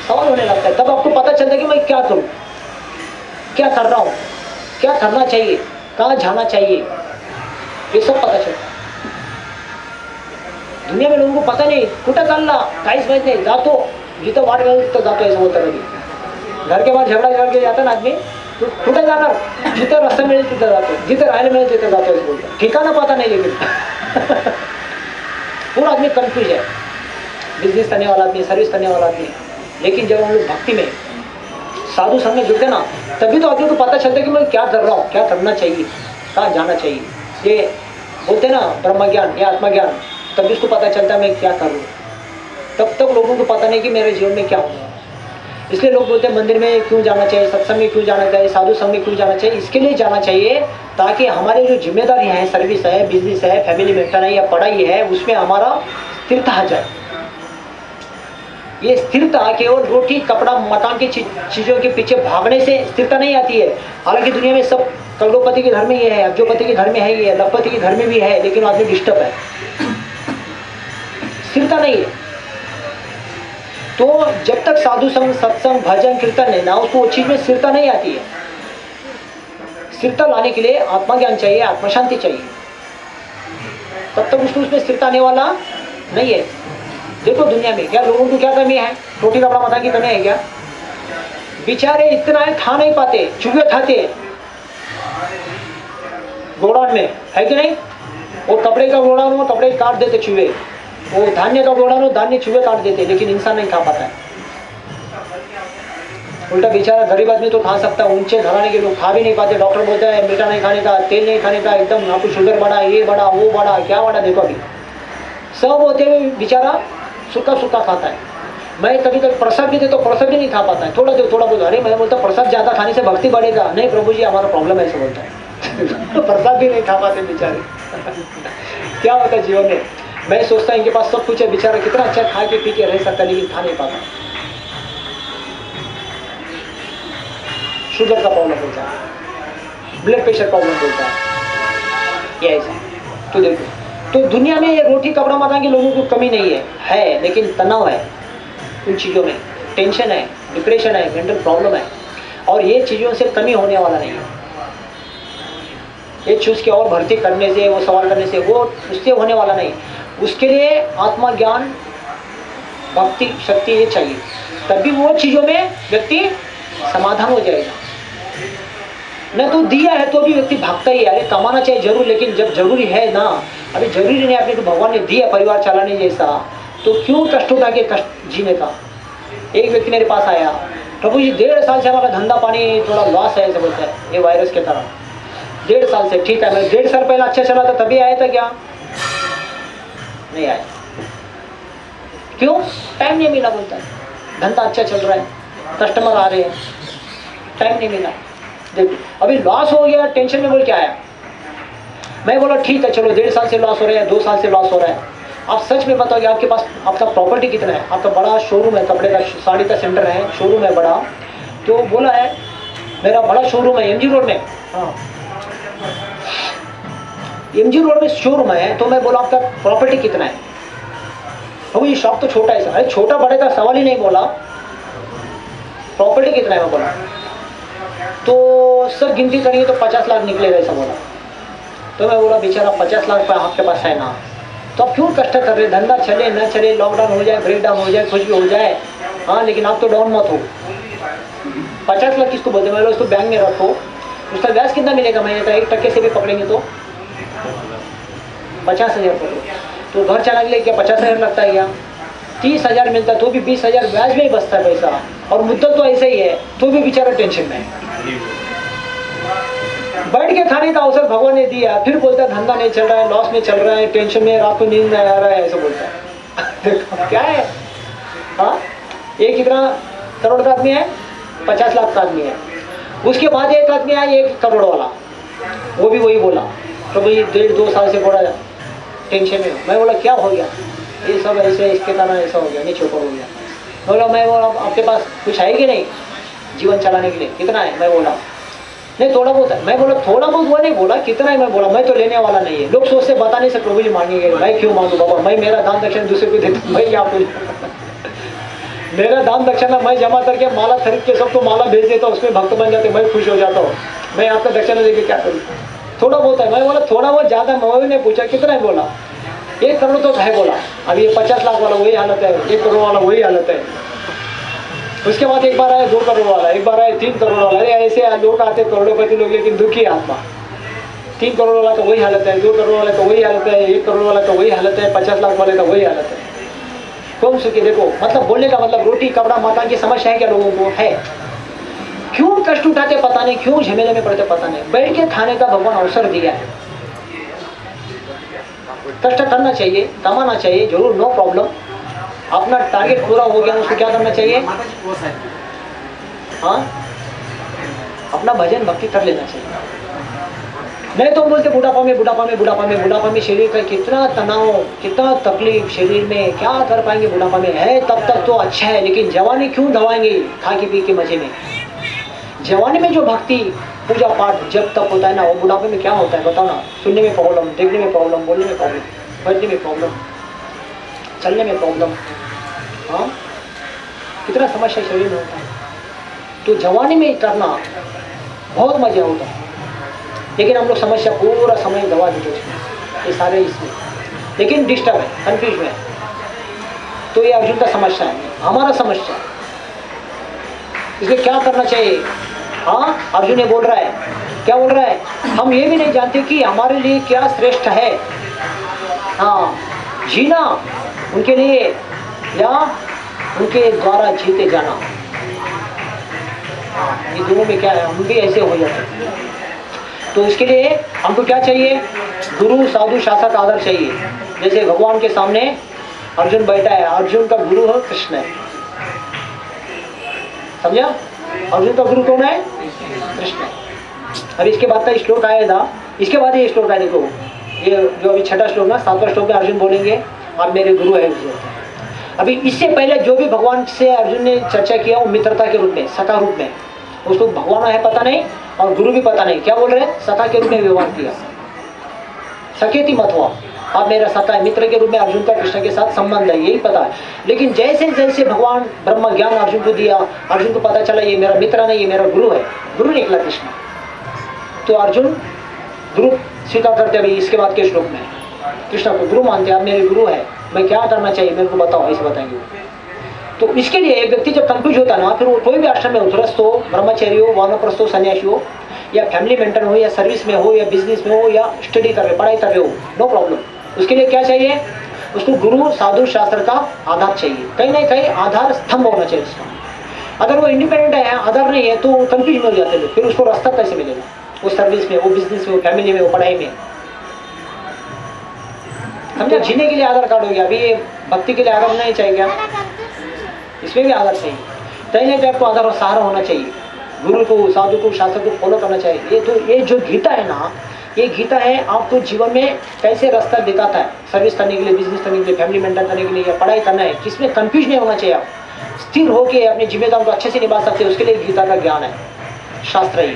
सवाल होने लगता है। तब आपको पता चलता है कि मैं क्या करूं, क्या कर रहा हूं, क्या करना चाहिए, कहाँ जाना चाहिए, ये सब पता चलता है। दुनिया में लोगों को पता नहीं, कुठं चालला काहीच माहित नाही, जातो जिथं वाट मिळेल तिथं जातो, ऐसा बोलता कधी। घर के बाहर झगड़ा झगड़ के जाता ना आदमी, तो कुठं जाणार, जिथं रास्ता मिळेल तिथं जातो, जिथं राहायला मिळेल तिथं जातो, ऐसा बोलता। ठिकाना पता नहीं लेकिन पूरा आदमी कंफ्यूज है। बिजनेस करने वाला आदमी, सर्विस करने वाला आदमी। लेकिन जब हम लोग भक्ति में साधु संग में जुड़ते ना, तभी तो आदमी को पता चलता है कि मैं क्या कर रहा हूँ, क्या करना चाहिए, कहाँ जाना चाहिए। ये बोलते ना ब्रह्म ज्ञान या आत्मज्ञान, तभी उसको पता चलता है मैं क्या करूँ। तब तक लोगों को पता नहीं कि मेरे जीवन में क्या होगा। इसलिए लोग बोलते हैं मंदिर में क्यों जाना चाहिए, सत्संग में क्यों जाना चाहिए, साधु संग में क्यों जाना चाहिए। इसके लिए जाना चाहिए ताकि हमारी जो जिम्मेदारी है, सर्विस है, बिजनेस है, फैमिली मेंटेन है या पढ़ाई है, उसमें हमारा स्थिरता आ जाए। ये स्थिरता केवल रोटी कपड़ा मकान की चीज़ों के पीछे भागने से स्थिरता नहीं आती है। हालांकि दुनिया में सब करोड़पति के घर में ये है, अब्जोपति के घर में है, ये लखपति के घर में भी है, लेकिन आदमी डिस्टर्ब है, स्थिरता नहीं है। तो जब तक साधु संग, सत्संग, भजन, कीर्तन है ना, उसको वो चीज में स्थिरता नहीं आती है। स्थिरता लाने के लिए आत्मा ज्ञान चाहिए, आत्मा शांति चाहिए, तब तक उसको उसमें स्थिरता आने वाला नहीं है। देखो दुनिया में क्या लोगों को क्या कमी है, रोटी कपड़ा मकान की कमी है क्या? बेचारे इतना है खा नहीं पाते, चूहे खाते गोडाउन में, है कि नहीं? वो कपड़े का गोडाउन हो, कपड़े काट देते चूहे, वो धान्य का गोडाउन हो, धान्य चूहे काट देते, लेकिन इंसान नहीं खा पाता है। उल्टा बेचारा गरीब आदमी तो खा सकता है, ऊंचे घराने के लोग खा भी नहीं पाते। डॉक्टर बोलता है मीठा नहीं खाने का, तेल नहीं खाने का, एकदम आपको शुगर बढ़ा, ये बढ़ा, वो बढ़ा, क्या बढ़ा, देखो अभी सब होते हुए बेचारा सूखा सूखा खाता है। मैं कभी कभी प्रसाद भी दे तो प्रसाद भी नहीं खा पाता है, थोड़ा दो थोड़ा बहुत। अरे मैं बोलता प्रसाद ज्यादा खाने से भक्ति बढ़ेगा, नहीं प्रभु जी हमारा प्रॉब्लम है, ऐसा बोलता है। तो प्रसाद भी नहीं खा पाते बेचारे। क्या होता है जीवन में? मैं सोचता हूँ इनके पास सब कुछ है, बेचारा कितना अच्छा खा के पी के रह सकता है, लेकिन खा नहीं पाता। शुगर का प्रॉब्लम होता है, ब्लड प्रेशर प्रॉब्लम होता है, ये ऐसा। तो देखो, तो दुनिया में ये रोटी कपड़ा मकान के लोगों को कमी नहीं है, लेकिन तनाव है उन चीज़ों में, टेंशन है, डिप्रेशन है, मेंटल प्रॉब्लम है, और ये चीज़ों से कमी होने वाला नहीं है। ये चूज के और भर्ती करने से, वो सवाल करने से, वो उससे होने वाला नहीं। उसके लिए आत्मा ज्ञान, भक्ति, शक्ति ये चाहिए, तभी वो चीज़ों में व्यक्ति समाधान हो जाएगा। न तो दिया है तो भी व्यक्ति भागता ही है, अरे कमाना चाहिए जरूर, लेकिन जब जरूरी है ना, अभी जरूरी नहीं, आपने तो भगवान ने दिया परिवार चलाने जैसा, तो क्यों कष्ट उठा के कष्ट जीने का। एक व्यक्ति मेरे पास आया, प्रभु जी 1.5 साल से हमारा धंधा पानी थोड़ा लॉस है, ऐसा बोलता है, ये वायरस के तरह। 1.5 साल से, ठीक है, मैं 1.5 साल पहले अच्छा चला था, तभी आया था क्या? नहीं आया। क्यों? टाइम नहीं मिला, बोलता है धंधा अच्छा चल रहा है, कस्टमर आ रहे हैं, टाइम नहीं मिला। देखो अभी लॉस हो गया, टेंशन में बोल के आया। मैं बोला ठीक है चलो, 1.5 साल से लॉस हो रहा है, 2 साल से लॉस हो रहा है, आप सच में बताओ कि आपके पास आपका प्रॉपर्टी कितना है? आपका बड़ा शोरूम है, कपड़े का, साड़ी का सेंटर है, शोरूम है बड़ा। तो बोला है मेरा बड़ा शोरूम है MG रोड में। हाँ, MG रोड में शोरूम है। तो मैं बोला आपका प्रॉपर्टी कितना है? तो ये शॉप तो छोटा है सर। अरे छोटा बड़े का सवाल ही नहीं, बोला प्रॉपर्टी कितना है? मैं बोला तो सर गिनती करेंगे तो 50 लाख निकलेगा, ऐसा बोला। तो मैं बोला बेचारा 50 लाख पर आपके पास है ना, तो आप क्यों कष्ट कर रहे? धंधा चले न चले, लॉकडाउन हो जाए, ब्रेक डाउन हो जाए, कुछ भी हो जाए, हाँ, लेकिन आप तो डाउन मत हो। 50 लाख किसको बोलते? मैं उसको बैंक में रखो, उसका ब्याज कितना मिलेगा महीने का? 1% से भी पकड़ेंगे तो 50,000 पकड़ो, तो घर चलाने के लिए क्या 50,000 लगता है क्या? 30,000 मिलता है, तो भी 20,000 ब्याज में ही बचता है पैसा, और मुद्दत तो ऐसे ही है, तो भी बेचारा टेंशन में है। बैठ के खाने का अवसर भगवान ने दिया, फिर बोलता है धंधा नहीं चल रहा है, लॉस में चल रहा है, टेंशन में, रात को नींद नहीं आ रहा है, ऐसा बोलता है। देखो क्या है, हाँ, ये कितना करोड़ का आदमी है? 50 लाख का आदमी है। उसके बाद एक आदमी आया 1 करोड़ वाला, वो भी वही बोला, तो भाई 1.5-2 साल से बड़ा टेंशन में। मैं बोला क्या हो गया? ये सब ऐसे, इसके कारण ऐसा हो गया, नहीं चौपड़ हो गया। बोला मैं बोला आपके पास कुछ है कि नहीं जीवन चलाने के लिए? कितना है? मैं बोला नहीं थोड़ा बहुत है। मैं बोला थोड़ा बहुत, वो नहीं बोला कितना है। मैं बोला मैं तो लेने वाला नहीं है। लोग सोचते बता नहीं सकते, प्रभु जी मांगेंगे, मैं क्यों मांगू बाबा, मैं मेरा दान दक्षिणा दूसरे को देता हूँ, मैं क्या मेरा दान दक्षिणा मैं जमा करके माला खरीद के सबको माला भेज देता हूँ, उसमें भक्त बन जाते, मैं खुश हो जाता हूँ। मैं आपका दक्षिणा देके क्या करूँ? थोड़ा बहुत है। मैं बोला थोड़ा बहुत, ज़्यादा मैं ने पूछा कितना है? बोला 1 करोड़ तो है। बोला अब ये 50 लाख वाला वही हालत है, 1 करोड़ वाला वही हालत है। उसके बाद एक बार आया 2 करोड़ वाला, एक बार आया 3 करोड़ वाला। अरे ऐसे लोग आते करोड़पति लोग, लेकिन दुखी आत्मा। 3 करोड़ वाला तो वही हालत है, 2 करोड़ वाला तो वही हालत है, 1 करोड़ वाला तो वही हालत है, 50 लाख वाले का वही हालत है। कौन सुखी? देखो मतलब बोलने का मतलब रोटी कपड़ा मकान की समस्या है क्या लोगों को? है। क्यों कष्ट उठाते पता नहीं, क्यों झमेले में पड़ते पता नहीं। बैठ के खाने का भगवान अवसर दिया है, कष्ट करना चाहिए, कमाना चाहिए जरूर, नो प्रॉब्लम। अपना टारगेट पूरा हो गया, उसको क्या करना चाहिए? हाँ, अपना भजन भक्ति कर लेना चाहिए। नहीं तो बोलते बुढ़ापा में शरीर का कितना तनाव, कितना तकलीफ शरीर में, क्या कर पाएंगे बुढ़ापा में? है तब तक तो अच्छा है, लेकिन जवानी क्यों दवाएंगे खा के पी के मजे में? जवानी में जो भक्ति पूजा पाठ जब तक होता है ना, वो बुढ़ापे में क्या होता है बताओ ना? सुनने में प्रॉब्लम, देखने में प्रॉब्लम, बोलने में प्रॉब्लम, बैठने में प्रॉब्लम, चलने में प्रॉब्लम, हाँ, कितना समस्या शरीर में होता है। तो जवानी में करना बहुत मजा होता है, लेकिन हम लोग समस्या पूरा समय दबा देते उसमें, ये सारे इसमें, लेकिन डिस्टर्ब है, कन्फ्यूज है। तो ये अर्जुन का समस्या है, हमारा समस्या। इसलिए क्या करना चाहिए? हाँ, अर्जुन ये बोल रहा है, क्या बोल रहा है? हम ये भी नहीं जानते कि हमारे लिए क्या श्रेष्ठ है। हाँ, जीना उनके लिए या उनके द्वारा जीते जाना, ये दोनों में क्या है? हम भी ऐसे हो जाते हैं। तो इसके लिए हमको क्या चाहिए? गुरु, साधु, शासक आदर चाहिए। जैसे भगवान के सामने अर्जुन बैठा है, अर्जुन का गुरु है कृष्ण है, समझा? अर्जुन का गुरु कौन है? कृष्ण है। अब इसके बाद का श्लोक आएगा, इसके बाद ये श्लोक है, देखो ये जो अभी छठा श्लोक ना, 7वां श्लोक में अर्जुन बोलेंगे आप मेरे गुरु है। अभी इससे पहले जो भी भगवान से अर्जुन ने चर्चा किया वो मित्रता के रूप में, सखा रूप में, उसको भगवान है पता नहीं और गुरु भी पता नहीं, क्या बोल रहे हैं? सखा के रूप में व्यवहार किया। सखेती मत हुआ, आप मेरा सखा है, मित्र के रूप में अर्जुन का कृष्ण के साथ संबंध है, यही पता है। लेकिन जैसे जैसे भगवान ब्रह्म ज्ञान अर्जुन को दिया, अर्जुन को पता चला ये मेरा मित्र नहीं, ये मेरा गुरु है, गुरु निकला कृष्ण। तो अर्जुन गुरु स्वीकार करते, अभी इसके बाद के श्लोक में कृष्ण को गुरु मानते, आप मेरे गुरु है, मैं क्या करना चाहिए मेरे को बताओ, ऐसे बताएंगे। तो इसके लिए एक व्यक्ति जब कंफ्यूज होता है ना, फिर वो कोई भी आश्रम में हो, गृहस्थ हो, ब्रह्मचारी हो, वानप्रस्थ हो, सन्यासी हो, या फैमिली मेंटेन हो, या सर्विस में हो, या बिजनेस में हो, या स्टडी कर रहे, पढ़ाई कर रहे हो, नो प्रॉब्लम। उसके लिए क्या चाहिए? उसको गुरु, साधु, शास्त्र का आधार चाहिए, कहीं ना कहीं आधार स्तंभ होना चाहिए उसका। अगर वो इंडिपेंडेंट है, आधार नहीं है, तो कंफ्यूज हो जाते लोग, फिर उसको रास्ता कैसे मिलेगा? वो सर्विस में, वो बिजनेस में, वो फैमिली में, वो पढ़ाई में, समझो? जीने के लिए आधार कार्ड हो गया, अभी ये भक्ति के लिए आधार नहीं चाहिए क्या? इसमें भी आधार चाहिए, कहीं ना कहीं आपको आधार और सहारा होना चाहिए। गुरु को, साधु को, शास्त्र को फॉलो करना चाहिए। ये तो ये जो गीता है ना, ये गीता है आपको जीवन में कैसे रास्ता दिखाता है, सर्विस करने के लिए, बिजनेस करने के लिए, फैमिली मेंटेन करने के लिए, या पढ़ाई करना है, किसमें कंफ्यूज नहीं होना चाहिए। आप स्थिर होकर अपनी जिम्मेदारी को अच्छे से निभा सकते हैं, उसके लिए गीता का ज्ञान है, शास्त्र ही।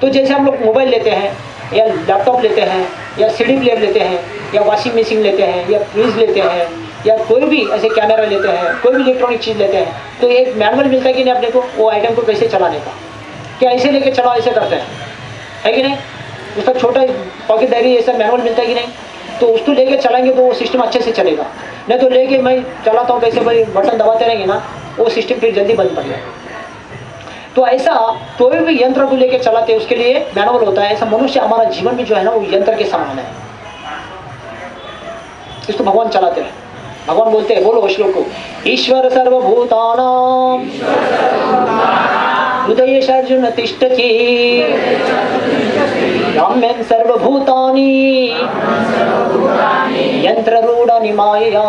तो जैसे हम लोग मोबाइल लेते हैं, या लैपटॉप लेते हैं, या सीडी प्लेयर लेते हैं, या वॉशिंग मशीन लेते हैं, या फ्रिज लेते हैं, या कोई भी ऐसे कैमरा लेते हैं, कोई भी इलेक्ट्रॉनिक चीज़ लेते हैं, तो एक मैनुअल मिलता है कि नहीं अपने को, वो आइटम को कैसे चलाने का, क्या ऐसे लेके चलाओ, ऐसे करते हैं, है कि नहीं? उसका छोटा पॉकेट डायरी ऐसा मैनुअल मिलता है कि नहीं? तो उसको लेके चलाएंगे तो वो सिस्टम अच्छे से चलेगा। नहीं तो लेके मैं चलाता हूँ कैसे, भाई बटन दबाते रहेंगे ना, वो सिस्टम फिर जल्दी बंद पड़ जाएगा। तो ऐसा कोई भी यंत्र को लेके चलाते हैं, उसके लिए मैनुअल होता है। ऐसा मनुष्य हमारा जीवन में जो है ना, वो यंत्र के समान है, इसको भगवान चलाते हैं। भगवान बोलते हैं, बोलो श्लोक को, ईश्वर सर्वभूतानां हृदयेश अर्जुन तिष्ठति ब्राह्मण सर्वभूतानि यंत्ररूढ़ानि मायया।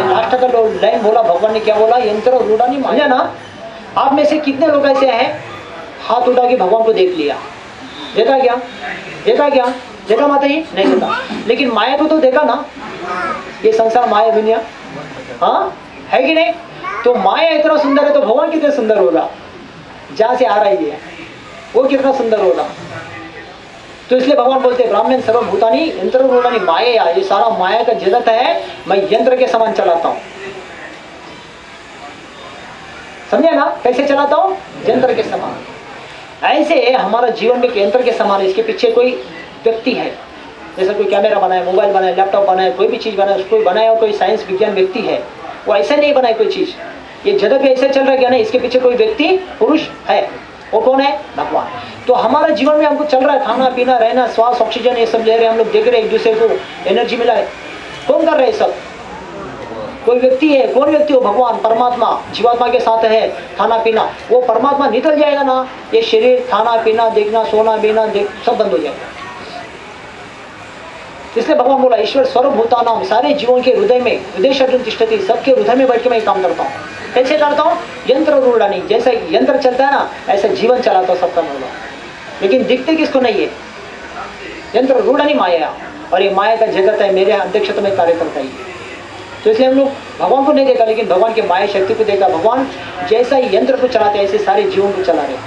लास्ट का लाइन बोला भगवान ने, क्या बोला? यंत्ररूढ़ानि माया। ना आप में से कितने लोग ऐसे हैं हाथ उठा के भगवान को देख लिया? देखा क्या? देखा क्या? देखा माता जी? नहीं देखा, लेकिन माया को तो देखा ना। ये संसार माया दुनिया, हाँ है कि नहीं? तो माया इतना सुंदर है तो भगवान कितने सुंदर होगा, जहाँ से आ रहा है वो कितना सुंदर होगा। तो इसलिए भगवान बोलते हैं, ब्राह्मण सर्वभूतानि यंत्ररूढ़ानि माया। ये सारा माया का जगत है, मैं यंत्र के समान चलाता हूँ। समझे ना कैसे चलाता हूँ? यंत्र के समान। ऐसे हमारा जीवन में यंत्र के समान है। इसके पीछे कोई व्यक्ति है, जैसे कोई कैमरा बनाया, मोबाइल बनाया, लैपटॉप बनाया, कोई भी चीज़ बनाया, उसको बनाया कोई साइंस विज्ञान व्यक्ति है। वो ऐसे नहीं बनाया कोई चीज़, ये जगत में ऐसे चल रहा है क्या? नहीं, इसके पीछे कोई व्यक्ति पुरुष है। वो कौन है? भगवान। तो हमारा जीवन में हमको चल रहा है, खाना पीना, रहना, श्वास, ऑक्सीजन, ये सब ले रहे हैं हम लोग, देख रहे हैं एक दूसरे को, एनर्जी मिला है। कौन कर रहे हैं सब? कोई व्यक्ति है। कौन व्यक्ति हो? भगवान, परमात्मा जीवात्मा के साथ है। खाना पीना, वो परमात्मा निकल जाएगा ना, ये शरीर खाना पीना, देखना, सोना, बीना, सब बंद हो जाएगा। इसलिए भगवान बोला, ईश्वर सर्वभूतानां, सारे जीवों के हृदय में, हृदय अर्जुन तिष्ठति, सबके हृदय में बैठ के मैं काम करता हूँ। कैसे करता हूँ? यंत्ररूढ़ानि, जैसा यंत्र चलता है ना, ऐसा जीवन चलाता हूँ सबका बोला। लेकिन दिखते किसको नहीं है? यंत्ररूढ़ानि माया। और ये माया का जगत है, मेरे अध्यक्षता में कार्य करता है। तो इसलिए हम लोग भगवान को नहीं देखा, लेकिन भगवान के माया शक्ति को देखा। भगवान जैसा यंत्र को चलाते हैं, ऐसे सारे जीवों को चला रहे।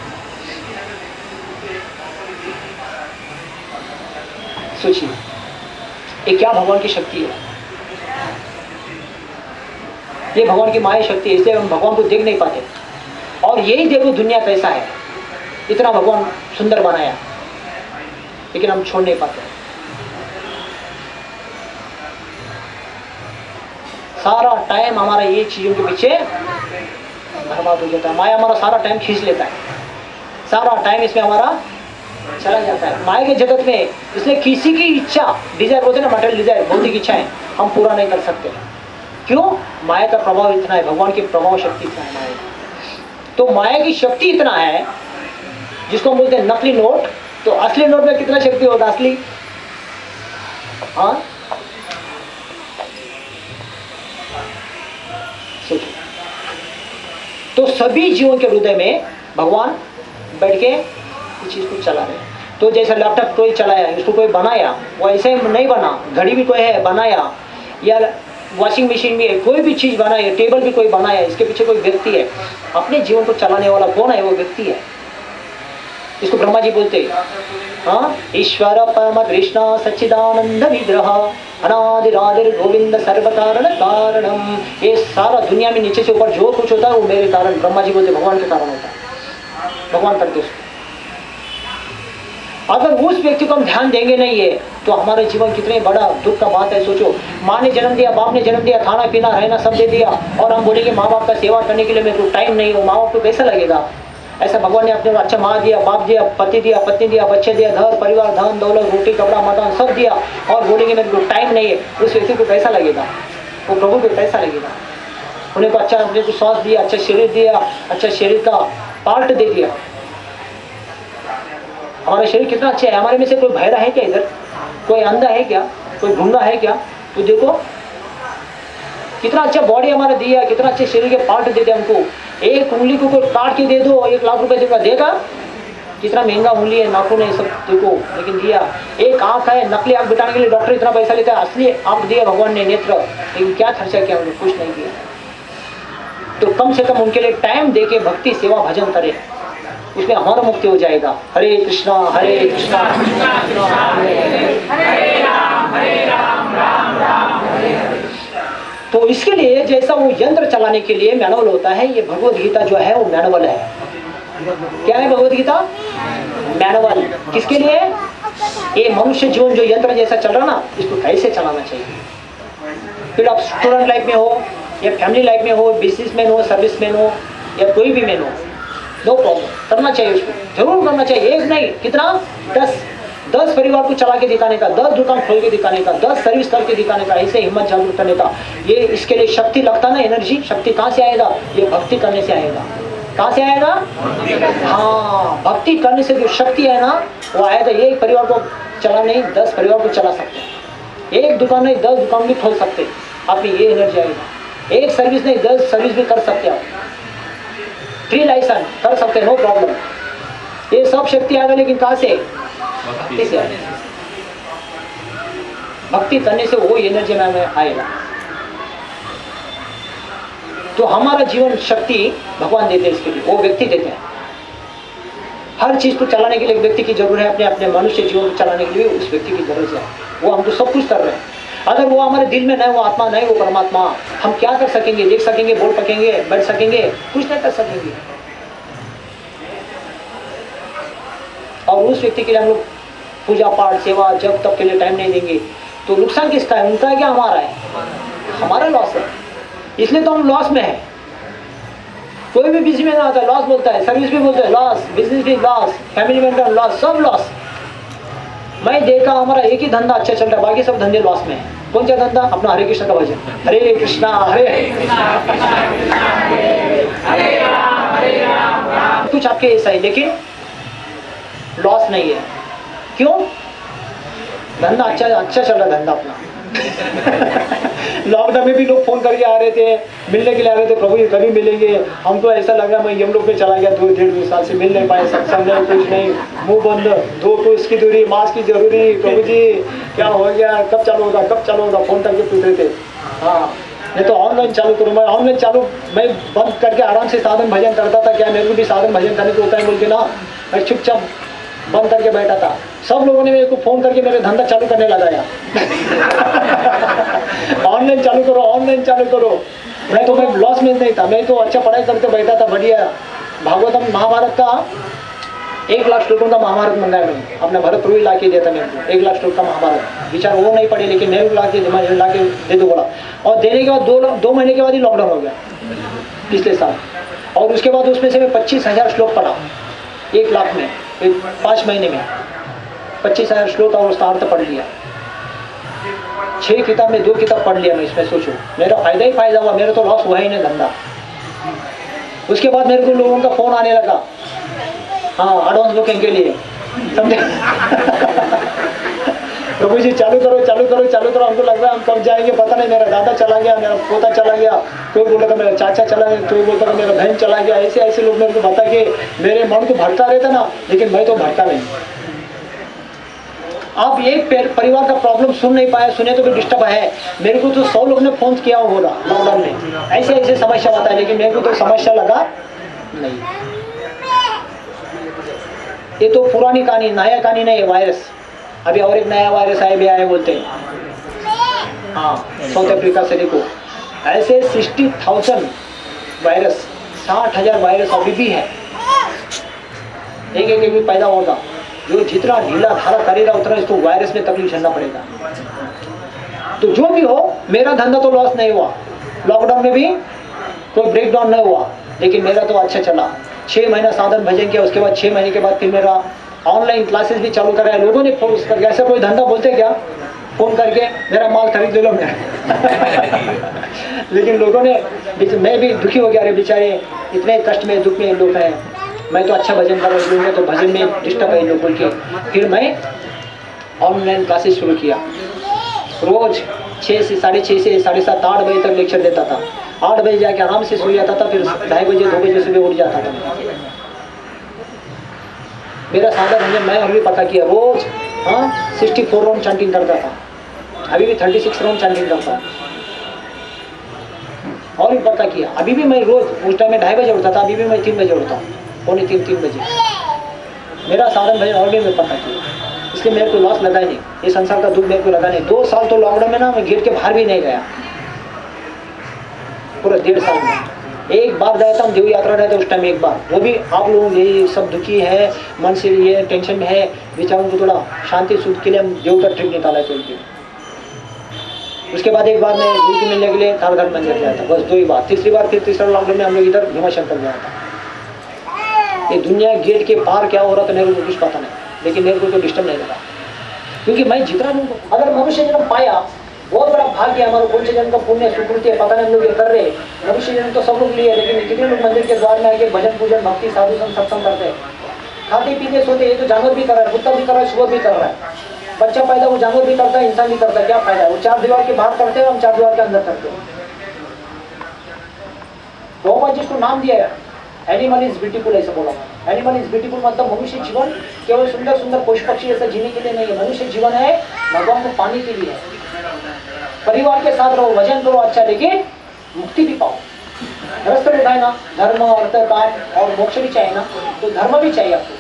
सोचिए, ये क्या भगवान की शक्ति है? ये भगवान की माया शक्ति है। इसलिए हम भगवान को देख नहीं पाते। और यही देखो दुनिया कैसा है, इतना भगवान सुंदर बनाया, लेकिन हम छोड़ नहीं पाते। सारा टाइम हमारा ये चीजों के पीछे बर्बाद हो जाता है। माया हमारा सारा टाइम खींच लेता है, सारा टाइम इसमें हमारा चला जाता है माया के जगत में। इसलिए किसी की इच्छा, डिजायर बोलते हैं ना, मटेरियल डिजायर, भौतिक इच्छाएं हम पूरा नहीं कर सकते। क्यों? माया का प्रभाव इतना है, भगवान की प्रभाव शक्ति इतना है माया। तो माया की शक्ति इतना है, जिसको हम बोलते हैं नकली नोट। तो असली नोट में कितना शक्ति होता है असली? हाँ, सोचो। तो सभी जीवों के हृदय में भगवान बैठ के इस चीज को चला रहे हैं। तो जैसे लैपटॉप कोई चलाया, इसको कोई बनाया, वो ऐसे नहीं बना। घड़ी भी कोई है बनाया, या वॉशिंग मशीन भी है, कोई भी चीज बनाई, टेबल भी कोई बनाया, इसके पीछे कोई व्यक्ति है। अपने जीवन को चलाने वाला कौन है? वो व्यक्ति है। इसको ब्रह्मा जी बोलते हैं, हाँ, ईश्वर परम कृष्ण सच्चिदानंद विग्रह अनादिरादिर गोविंद सर्व कारण कारणम। ये सारा दुनिया में नीचे से ऊपर जो कुछ होता है वो मेरे कारण, ब्रह्मा जी बोलते भगवान के कारण होता है। भगवान करते उसको। अगर उस व्यक्ति को हम ध्यान देंगे नहीं है तो हमारे जीवन कितने बड़ा दुख का बात है। सोचो, माँ ने जन्म दिया, बाप ने जन्म दिया, खाना पीना रहना सब दे दिया, और हम बोलेंगे माँ बाप का सेवा करने के लिए मेरे को टाइम नहीं हो। माँ बाप को कैसा लगेगा? ऐसा भगवान ने अपने अच्छा माँ दिया, बाप दिया, पति दिया, पत्नी दिया, बच्चे दिया, घर परिवार, धन दौलत, रोटी कपड़ा मकान सब दिया, और बोलेंगे मेरे को टाइम नहीं है। उस व्यक्ति को कैसा लगेगा? वो प्रभु को कैसा लगेगा? उन्हें को अच्छा, अपने को श्वास दिया, अच्छा शरीर दिया, अच्छा शरीर का पार्ट दे दिया। हमारा शरीर कितना अच्छा है। हमारे में से कोई बहरा है क्या? इधर कोई अंधा है क्या? कोई गूंगा है क्या? तो देखो कितना अच्छा बॉडी हमारा दिया, कितना अच्छे शरीर के पार्ट दे दिया हमको। एक उंगली को कोई काट के दे दो, 1 लाख रुपए देगा? कितना महंगा उंगली है, नाखून है, सब देखो, लेकिन दिया। एक आंख है, नकली आंख बिठाने के लिए डॉक्टर इतना पैसा लेता है, असली आंख दिया भगवान ने, नेत्र, लेकिन क्या खर्चा किया उन्होंने? कुछ नहीं किया। तो कम से कम उनके लिए टाइम दे के भक्ति सेवा भजन करे, उसमें हमारा मुक्ति हो जाएगा। हरे कृष्णा हरे कृष्णा हरे राम राम राम हरे हरे। तो इसके लिए जैसा वो यंत्र चलाने के लिए मैनुअल होता है, ये भगवद गीता जो है वो मैनुअल है। क्या है भगवद गीता? मैनुअल। किसके लिए? ये मनुष्य जीवन जो यंत्र जैसा चल रहा ना, इसको कैसे चलाना चाहिए। फिर आप स्टूडेंट लाइफ में हो, या फैमिली लाइफ में हो, बिजनेसमैन हो, सर्विसमैन हो, या कोई भी मैन हो, नो प्रॉब्लम, करना चाहिए, उसको जरूर करना चाहिए। एक नहीं, कितना? 10 परिवार को चला के दिखाने का, 10 दुकान खोल के दिखाने का, 10 सर्विस करके दिखाने का, ऐसे हिम्मत जागरूक करने का। ये इसके लिए शक्ति लगता ना, एनर्जी, शक्ति कहाँ से आएगा? ये भक्ति करने से आएगा। कहाँ से आएगा? हाँ, भक्ति करने से जो शक्ति है ना, वो आएगा। एक परिवार को चला नहीं, 10 परिवार को चला सकते हैं। एक दुकान नहीं, 10 दुकान भी खोल सकते हैं, आपकी ये एनर्जी आएगा। एक सर्विस नहीं, 10 सर्विस भी कर सकते हैं आप। फ्री लाइसेंस कर सकते हैं, नो प्रॉब्लम। ये सब शक्ति आएगा, लेकिन कहाँ से? भक्ति से आएगा। भक्ति करने से वो एनर्जी में आएगा। तो हमारा जीवन शक्ति भगवान देते हैं, इसके लिए वो व्यक्ति देते हैं। हर चीज को चलाने के लिए एक व्यक्ति की जरूरत है, अपने अपने मनुष्य जीवन को चलाने के लिए उस व्यक्ति की जरूरत है। वो हम तो सब कुछ कर रहे हैं। अगर वो हमारे दिल में नहीं, वो आत्मा नहीं, वो परमात्मा, हम क्या कर सकेंगे? देख सकेंगे, बोल सकेंगे, बैठ सकेंगे? कुछ नहीं कर सकेंगे। और उस व्यक्ति के लिए हम लोग पूजा पाठ सेवा जब तक के लिए टाइम नहीं देंगे तो नुकसान किसका है? उनका है क्या हमारा है? हमारा लॉस है। इसलिए तो हम लॉस में है। कोई भी बिजनेस में आता है लॉस बोलता है, सर्विस भी बोलते हैं लॉस, बिजनेस भी लॉस, फैमिली मेंबर लॉस, सब लॉस। मैं देखा हमारा एक ही धंधा अच्छा चल रहा है, बाकी सब धंधे लॉस में है। कौन सा धंधा? अपना हरे कृष्ण का भजन, हरे कृष्णा हरे राम। कुछ आपके ऐसा है, लेकिन लॉस नहीं है। क्यों? धंधा अच्छा चल रहा धंधा अपना। लॉकडाउन में भी लोग फोन करके आ रहे थे, मिलने के लिए आ रहे थे, प्रभु ये कभी मिलेंगे। हमको ऐसा लग रहा मैं यमलोक में चला गया, 2-1.5 साल से मिल नहीं पाए, सत्संग नहीं, कुछ नहीं, मुंह बंद, 2 गज की दूरी, मास्क की जरूरी। प्रभु जी क्या हो गया, कब चालू होगा, कब चालू होगा? फोन करके पूछ रहे थे। हाँ, नहीं तो ऑनलाइन चालू करो। मैं ऑनलाइन चालू, मैं बंद करके आराम से साधन भजन करता था। क्या मेरे को भी साधन भजन करने को होता है बोल के ना, मैं चुपचाप बंद करके बैठा था। सब लोगों ने मेरे को फोन करके मेरे धंधा चालू करने लगाया। ऑनलाइन चालू करो, ऑनलाइन चालू करो। मैं लॉस में नहीं था, मैं तो अच्छा पढ़ाई करके बैठा था, बढ़िया। भागवतम महाभारत का 1 लाख श्लोकों का महाभारत मंगाया मैंने, अपना भरत रूई ला के देता मेरे को 1 लाख श्लोक का महाभारत। विचार वो नहीं पढ़े लेकिन मेरे को ला के दे दो बोला। और देने के बाद 2 महीने के बाद ही लॉकडाउन हो गया पिछले साल। और उसके बाद उसमें से मैं 25,000 श्लोक पढ़ा 1 लाख में, 5 महीने में 25,000 श्लोक और उसका अर्थ पढ़ लिया। 6 किताब में 2 किताब पढ़ लिया मैं इसमें। सोचो मेरा फायदा ही फायदा हुआ, मेरा तो लॉस हुआ ही नहीं धंधा। उसके बाद मेरे को लोगों का फोन आने लगा, हाँ एडवांस बुकिंग के लिए, समझे। प्रभु जी चालू करो चालू करो चालू करो, हमको लग रहा है हम कब जाएंगे पता नहीं। मेरा दादा चला गया, मेरा पोता चला गया, कोई बोलता था मेरा चाचा चला गया, कोई बोलता था मेरा बहन चला गया। ऐसे ऐसे लोग मेरे को बता के मेरे मन को भटका रहता ना, लेकिन मैं तो भटका नहीं। आप एक परिवार का प्रॉब्लम सुन नहीं पाए, सुने तो भी डिस्टर्ब है। मेरे को तो 100 लोग ने फोन किया होगा लॉकडाउन में, ऐसे ऐसे समस्या बताया, लेकिन मेरे को तो समस्या लगा नहीं। ये तो पुरानी कहानी, नया कहानी नहीं है। वायरस अभी और एक नया वायरस आया भी आया बोलते हैं, हाँ साउथ अफ्रीका से। देखो ऐसे 60,000 वायरस, 60,000 वायरस अभी भी है, एक भी पैदा होगा। जो जितना ढीला धारा करेगा उतना इसको वायरस में तकलीफ झेलना पड़ेगा। तो जो भी हो, मेरा धंधा तो लॉस नहीं हुआ, लॉकडाउन में भी कोई ब्रेकडाउन नहीं हुआ, लेकिन मेरा तो अच्छा चला। 6 महीना साधन भजन किया, उसके बाद 6 महीने के बाद फिर मेरा ऑनलाइन क्लासेस भी चालू कराया। लोगों ने फोन करके, ऐसा कोई धंधा बोलते क्या, फोन करके मेरा माल खरीद ले लो मैं। लेकिन लोगों ने, मैं भी दुखी हो गया, अरे बेचारे इतने कष्ट में दुख में लोग हैं, मैं तो अच्छा भजन कर रहा हूँ, तो भजन में डिस्टर्ब है लोगों के। फिर मैं ऑनलाइन क्लासेस शुरू किया, रोज 6 से 6:30 से 7:30 8 बजे तक लेक्चर देता था। 8 बजे जाके आराम से सो जाता था, फिर 2:30 बजे 2 बजे सुबह उठ जाता था। मेरा साधन है, मैं अभी पता किया, रोज 64 राउंड चैंटिंग करता था, अभी भी 36 राउंड चैंटिंग करता हूँ। और भी पता किया, अभी भी मैं रोज उस टाइम में 2:30 बजे उठता था, अभी भी मैं 3 बजे उठता हूँ, 2:45-3 बजे। मेरा साधन भजन और भी मैं पता किया, इसलिए मेरे को लॉस लगा ही नहीं, ये संसार का दुख मेरे को लगा नहीं। 2 साल तो लॉकडाउन में ना मैं गेट के बाहर भी नहीं गया, पूरा 1.5 साल में। एक बार गया था हम देव यात्रा गए थे उस टाइम, एक बार, वो भी आप लोग यही सब दुखी है, मन से ये टेंशन में है, विचारों को थोड़ा शांति सुख के लिए हम देव का ट्रिप निकाला चल के। उसके बाद एक बार मैं गुरु की मिलने के लिए तालघाट मंदिर गया था, बस 2 ही बार। तीसरी बार फिर तीसरा लॉकडाउन में हम लोग इधर भीमाशंकर गया था। ये दुनिया गेट के पार क्या हो रहा था मेरे को कुछ पता नहीं, लेकिन मेरे को तो डिस्टर्ब नहीं लगा, क्योंकि मैं जितना लोग, अगर मनुष्य जन्म पाया बहुत बड़ा भाग्य है, हमारा मनुष्य जन्म का पुण्य स्वीकृति है। पता नहीं हम लोग ये कर रहे हैं, मनुष्य जन्म तो सब लोग लिए, लेकिन कितने लोग मंदिर के द्वार में आके भजन पूजन भक्ति साधु संग सत्संग करते हैं, खाते पीते सोते। ये तो जानवर भी कर रहा है, कुत्ता भी कर रहा है, शुगर भी कर रहा है, बच्चा पैदा वो जानवर भी करता है, इंसान भी करता है, क्या फायदा है? वो 4 दीवार के बाहर करते हैं, हम 4 दीवार के अंदर करते हैं। तो जिसको नाम दिया है एनिमल इज ब्यूटीफुल, ऐसा बोला। एनिमल इज ब्यूटीफुल मतलब मनुष्य जीवन केवल सुंदर सुंदर पशु पक्षी ऐसा जीने के लिए नहीं है, मनुष्य जीवन है भगवान को पाने के लिए है। परिवार के साथ रहो, भजन करो अच्छा, लेकिन मुक्ति भी पाओ। रस्त में उठाए ना, धर्म अर्थ काम और मोक्ष भी चाहिए ना, तो धर्म भी चाहिए आपको।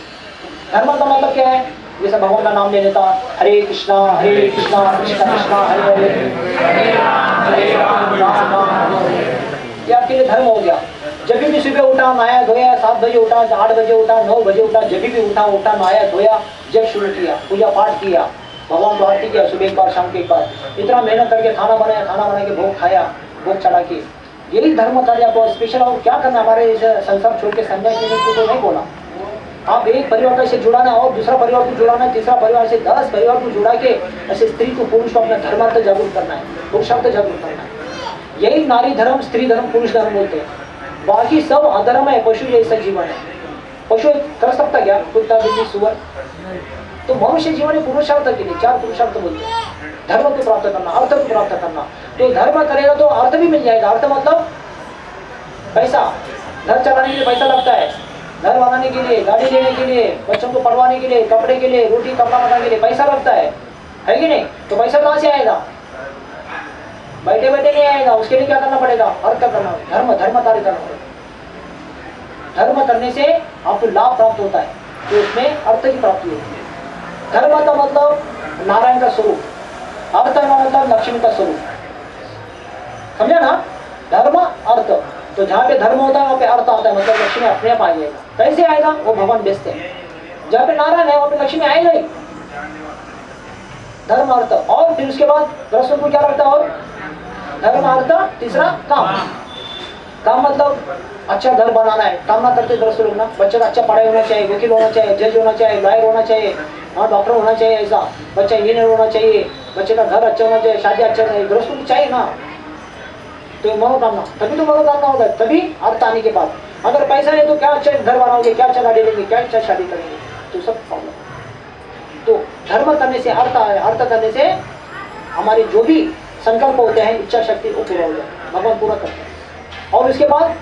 धर्म का मतलब क्या है? जैसे भगवान का नाम ले लेता, हरे कृष्णा कृष्णा कृष्णा हरे हरे, ये आपके लिए धर्म हो गया। जब भी सुबह उठा, नहाया धोया, 7 बजे उठा, 8 बजे उठा, 9 बजे उठा, जब भी उठा नहाया धोया, जब शुरू किया, पूजा पाठ किया, भगवान को आरती किया, सुबह एक बार शाम को एक बार, इतना मेहनत करके खाना बनाया, खाना बना के भोग खाया, भोग चढ़ा के, यही धर्म कार्य आपको स्पेशल। और क्या करना, हमारे संसार छोड़ के संन्यास लेने को तो नहीं बोला। आप एक परिवार से जुड़ाना और दूसरा परिवार को जुड़ाना, तीसरा परिवार से 10 परिवार को जुड़ा के ऐसे स्त्री को पुरुष को अपना धर्मार्थ जागरूक करना है, पुरुषार्थ जागरूक करना है। यही नारी धर्म, स्त्री धर्म, पुरुष धर्म बोलते हैं। बाकी सब अधर्म है, पशु जैसा जीवन है। पशु कर सकता क्या? कुत्ता, बिल्ली, सुअर। तो मनुष्य जीवन है पुरुषार्थ के लिए, 4 पुरुषार्थ बोलते हैं। धर्म को प्राप्त करना, अर्थ को प्राप्त करना। तो धर्म करेगा तो अर्थ भी मिल जाएगा। अर्थ मतलब पैसा, घर चलाने के लिए पैसा लगता है, घर बनाने के लिए, गाड़ी लेने के लिए, बच्चों को पढ़वाने के लिए, कपड़े के लिए, रोटी कपड़ा बनाने के लिए पैसा लगता है कि नहीं? तो पैसा कहाँ से आएगा? बैठे बैठे नहीं आएगा, उसके लिए क्या करना पड़ेगा? अर्थ करना, धर्म कार्य करना पड़ेगा। धर्म करने से आपको लाभ प्राप्त होता है, तो उसमें अर्थ की प्राप्ति होती है। धर्म का मतलब नारायण का स्वरूप, अर्थ का मतलब लक्ष्मी का स्वरूप, समझा ना? धर्म अर्थ, तो जहाँ पे धर्म होता है वहाँ पे अर्थ आता है, मतलब लक्ष्मी अपने आप आ जाएगा। कैसे आएगा? वो भगवान बेचते हैं। जहाँ पे नारायण है वहाँ पे लक्ष्मी आए नहीं। धर्म अर्थ, और फिर उसके बाद दरअसल को क्या रखता है, और धर्म अर्थ, तीसरा काम। काम मतलब अच्छा घर बनाना है, कामना करते दरअसल लोग ना, बच्चा का अच्छा पढ़ाई होना चाहिए, वकील होना चाहिए, जज होना चाहिए, लॉयर होना चाहिए, हाँ डॉक्टर होना चाहिए, ऐसा बच्चा इंजीनियर होना चाहिए, बच्चे का घर अच्छा होना चाहिए, शादी अच्छा नहीं, दरअसल चाहिए ना। तो मनोकामना, तभी तो मनोकामना होगा, तभी अर्थ आने के बाद। अगर पैसा नहीं तो क्या अच्छा घर बनाओगे, क्या अच्छा गाड़ी लेंगे, क्या अच्छा शादी करेंगे, तो सब प्रॉब्लम। तो धर्म करने से अर्थ आए, अर्थ करने से हमारे जो भी संकल्प होते हैं, इच्छा शक्ति वो पूरा हो जाए, भगवान पूरा करते हैं। और उसके बाद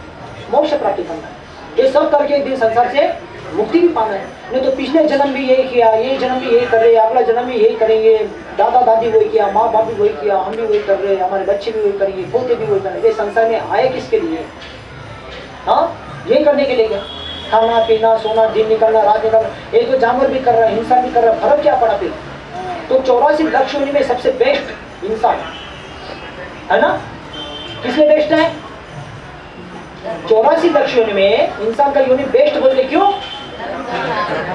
मोक्ष प्राप्ति करना है। ये सब करके एक दिन संसार से मुक्ति भी पाना है। नहीं तो पिछले जन्म भी यही किया, ये जन्म भी यही कर रहे, अगला जन्म भी यही करेंगे, दादा दादी वही किया, माँ बाप भी वही किया, हम भी वही कर रहे, हमारे बच्चे भी वही करेंगे, पोते भी वही करेंगे। ये संसार में आए किसके लिए? हाँ, ये करने के लिए क्या? खाना पीना सोना, दिन निकलना रात निकलना, ये तो जानवर भी कर रहा है, इंसान भी कर रहा है, फर्क क्या पड़ा फिर? तो 84 लाख योनि में सबसे बेस्ट इंसान है ना। किसमें बेस्ट है? 84 लाख योनि में इंसान का योनि बेस्ट बोलते क्यों?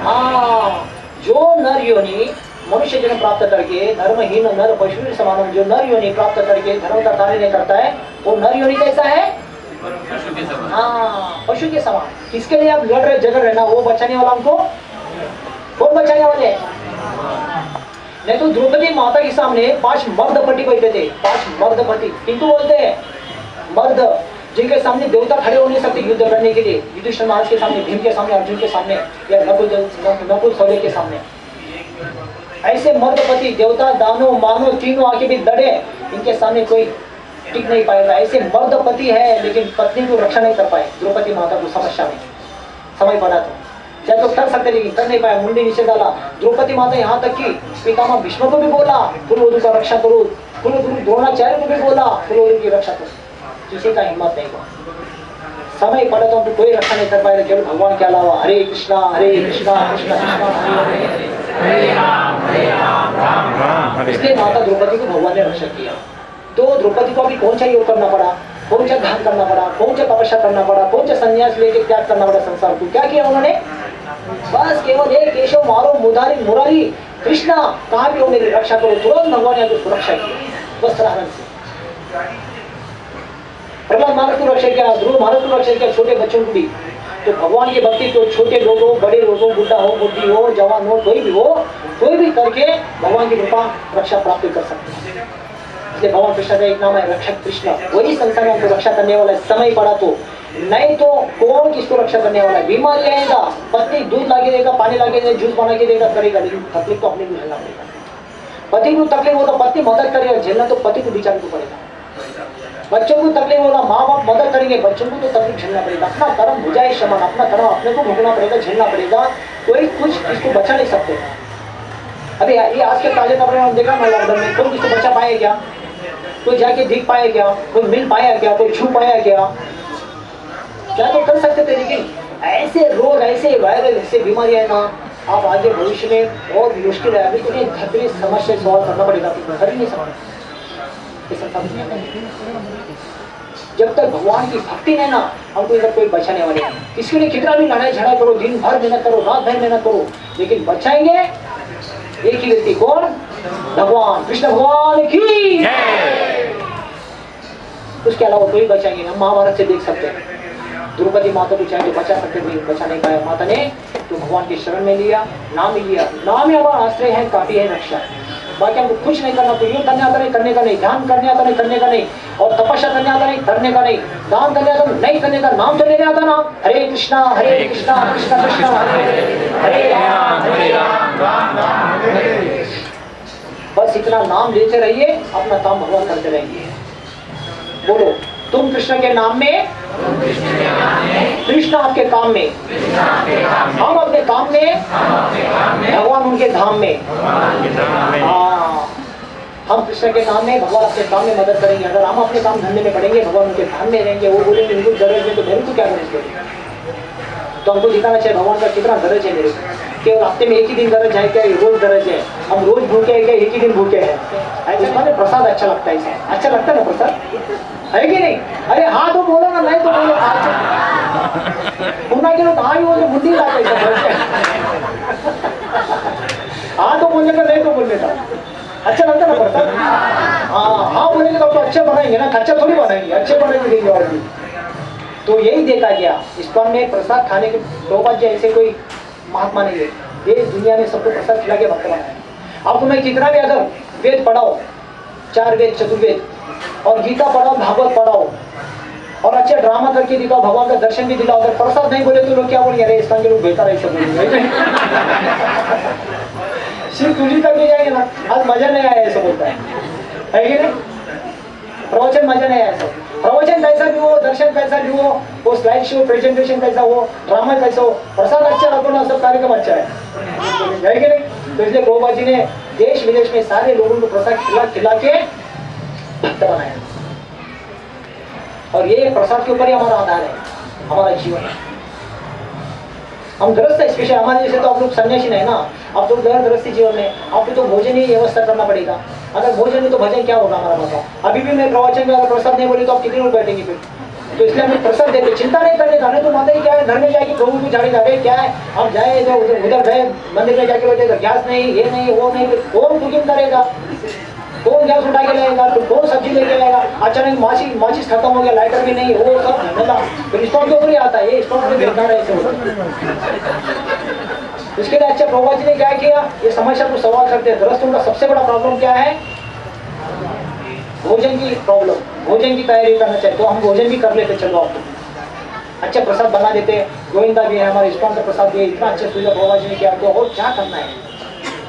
हाँ, जो नर योनि मनुष्य जन्म प्राप्त करके धर्महीन नर पशु समान, जो नर योनि प्राप्त करके धर्म का कार्य नहीं करता है, वो नर योनि कैसा है? पशु के समान। हाँ, पशु के समान। किसके लिए आप लड़ रहे झगड़ रहे ना, वो बचाने वाला हमको? कौन बचाने वाले? नहीं तो द्रौपदी माता के सामने 5 मर्दपति बैठे थे, 5 मर्दपति, किंतु बोलते हैं मर्द जिनके सामने देवता खड़े हो नहीं सकते युद्ध करने के लिए, युधिष्ठिर महाराज के सामने, भीम के सामने, अर्जुन के सामने, या नकुल सहदेव के सामने, ऐसे मर्दपति देवता दानव मानव तीनों आके भी लड़े, इनके सामने कोई टिक नहीं पाएगा। ऐसे मर्दपति है लेकिन पत्नी को रक्षा नहीं कर पाए, द्रौपदी माता को समस्या में समय पड़ा तो चाहे तो कर सकते लेकिन कर नहीं पाया, मुंडी नीचे डाला। द्रौपदी माता यहाँ तक कि पितामह भीष्म को भी बोला कुलवधु का रक्षा करो, कुलगुरु द्रोणाचार्य को भी बोला कुलवधु की रक्षा करो, किसी का हिम्मत नहीं हुआ। समय पड़ा तो कोई रक्षा नहीं कर पाएगा केवल भगवान के अलावा। हरे कृष्णा कृष्णा कृष्णा हरे राम। इसलिए माता द्रौपदी को भगवान ने रक्षा किया। तो द्रौपदी को अभी कौन सा योग करना पड़ा, कौन सा ध्यान करना पड़ा, कौन सा तपस्या करना पड़ा, कौन सा संन्यास लेके त्याग करना पड़ा संसार को? क्या किया उन्होंने? बस केवल एक केशव मारो मुरारी मुरारी कृष्णा कहाँ भी हो मेरी रक्षा करो, तुरंत भगवान ने सुरक्षा की बस सराहन से। प्रहलाद महाराज को रक्षा किया, ध्रुव महाराज को रक्षा किया, छोटे बच्चों को भी। तो भगवान की भक्ति तो छोटे लोग हो, बड़े लोग हो, बुढ़ा हो, बुद्धि हो, जवान हो, कोई भी हो, कोई भी करके भगवान की कृपा रक्षा प्राप्त कर सकते हैं। इसलिए भगवान कृष्ण का एक नाम है रक्षक कृष्ण, वही संसार में हमको रक्षा करने वाला है समय पड़ा तो। नहीं तो कौन किसको रक्षा करने वाला है? बीमारी आएगा, पत्नी दूध लाके देगा, पानी लाके देगा, जूस बना के देगा, करेगा, लेकिन तकलीफ तो अपने को झेलना पड़ेगा। पति को तकलीफ होगा, पत्नी मदद करेगा, झेलना तो पति को बेचारे को पड़ेगा। बच्चों को तकलीफ होगा, माँ बाप मदद करेंगे, बच्चों को तो तकलीफ झेलना पड़ेगा। अपना कर्म हो जाए समान, अपना कर्म अपने को भोगना पड़ेगा, झेलना पड़ेगा। कोई कुछ इसको बचा नहीं सकते। अभी ये आज के ताजे खबरें हम देखा ना लॉकडाउन में, कोई किसको बचा पाए क्या? कोई जाके दिख पाए क्या? कोई मिल पाया क्या? कोई छू पाया क्या? क्या तो कर सकते थे, लेकिन ऐसे रोग, ऐसे वायरल, ऐसे बीमारियां ना, आप आगे भविष्य में बहुत मुश्किल है। अभी इतनी खतरे समस्या सॉल्व करना पड़ेगा, कर ही नहीं सकते। जब तक भगवान की भक्ति है ना, हमको इधर कोई बचाने वाले नहीं। इसके लिए कितना भी लड़ाई झगड़ा करो, दिन भर मेहनत करो, रात भर मेहनत करो, लेकिन बचाएंगे एक ही व्यक्ति, कौन? भगवान कृष्ण भगवान की। उसके अलावा कोई बचाएंगे। हम महाभारत से देख सकते हैं, द्रौपदी माता को चाहे तो बचा सकते थे, बचा नहीं पाया। माता ने तो भगवान की शरण में लिया, नाम ही लिया। नाम ही हमारा आश्रय है, काफी है रक्षा। बाकी हमको कुछ नहीं करना, तो यूं करने आता नहीं, करने का नहीं, ध्यान करने आता नहीं, करने का नहीं, और तपस्या करने आता नहीं, करने का नहीं, दान करने आता नहीं, करने का, नाम तो लेने आता ना, हरे कृष्णा कृष्णा कृष्णा हरे राम राम राम हरे। बस इतना नाम लेते रहिए, अपना काम भगवान करते रहेंगे। बोलो, तुम कृष्ण के नाम में, कृष्ण आपके काम में, हम अपने काम में, भगवान उनके धाम में। हाँ, हम कृष्ण के नाम में, भगवान अपने काम में मदद करेंगे। अगर हम अपने काम धंधे में पड़ेंगे, भगवान उनके धाम में रहेंगे। वो बोलेंगे इनको दर्ज है, तो मेरे को क्या दर्ज? तो हमको दिखाना चाहिए भगवान का कितना दर्ज है मेरे को। केवल हफ्ते में एक ही दिन दर्ज है क्या? रोज दर्ज है। हम रोज भूखे हैं क्या? एक ही दिन भूखे हैं। ऐसे प्रसाद अच्छा लगता है, ऐसा अच्छा लगता है ना प्रसाद, है कि नहीं? अरे हाँ तो बोलो ना, नहीं तो बोलो। पुन्हा के लोग हाँ ही बोले, मुंडी लाते बोल लेता हूँ। अच्छा लगता ना प्रसाद? हाँ हाँ बोलेंगे तो अच्छा बनाएंगे ना, कच्चा थोड़ी बनाएंगे, अच्छे बनाएंगे देंगे और भी। तो यही देखा गया इस्कॉन में प्रसाद खाने के प्रभुपाद जी ऐसे कोई महात्मा नहीं है, देश दुनिया में सबको प्रसाद खिला के भक्त बनाया। आपको मैं कितना भी अगर वेद पढ़ाओ, 4 वेद चतुर्वेद और गीता पढ़ाओ, भागवत पढ़ाओ और अच्छे ड्रामा करके दिखाओ, भगवान का दर्शन भी दिलाओ, अगर प्रसाद नहीं बोले तो लोग क्या बोलेंगे, अरे इस्कॉन के लोग बेकार ऐसे बोलेंगे। सिर्फ तुझी तक नहीं जाएंगे ना, आज मजा नहीं आया ऐसा बोलता है कि नहीं? प्रवचन मजा नहीं आया सब, प्रवचन कैसा भी हो, दर्शन कैसा भी हो, वो स्लाइड शो प्रेजेंटेशन कैसा हो, ड्रामा कैसा हो, प्रसाद अच्छा रखो ना, सब कार्यक्रम अच्छा है कि नहीं? तो इसलिए प्रभुपाद जी ने देश विदेश में सारे लोगों को प्रसाद खिला खिला के भक्त बनाया। और ये प्रसाद के ऊपर ही हमारा आधार है, हमारा जीवन है। हम गृहस्थ है, स्पेशल हमारे जैसे तो आप लोग सन्यासी नहीं ना, आप तो गृहस्थी जीवन में आपको तो भोजन ही व्यवस्था करना पड़ेगा। अगर भोजन नहीं तो भजन क्या होगा हमारा बताओ? अभी भी मैं प्रवचन में अगर प्रसाद नहीं बोली तो आप कितने लोग बैठेंगे फिर? तो इसलिए हम प्रसाद देते, चिंता नहीं करने जाने तो माता जी क्या है, घर में जाके प्रभु को जाने जाए क्या है, हम जाए उधर गए मंदिर में जाके बैठे, गैस नहीं, ये नहीं, वो नहीं, कौन कुकिंग करेगा, कौन गैस उठा के लाएगा, तो कौन सब्जी लेके आएगा, अचानक माचिस खत्म हो गया, लाइटर भी नहीं, वो सब झमेला फिर स्टॉक के ऊपर ही आता है, ये स्टॉक में बेकार है। इसके लिए अच्छा प्रभुपाद जी ने क्या किया, ये समस्या को सवाल करते हैं। गृहस्थों का सबसे बड़ा प्रॉब्लम क्या है? भोजन की प्रॉब्लम, भोजन की तैयारी करना चाहिए, तो हम भोजन भी कर लेते, चलो आपको अच्छा प्रसाद बना देते, गोविंदा भी है हमारे इस्कॉन का प्रसाद भी, इतना अच्छा सुविधा प्रभुपाद जी ने किया, तो और क्या करना है,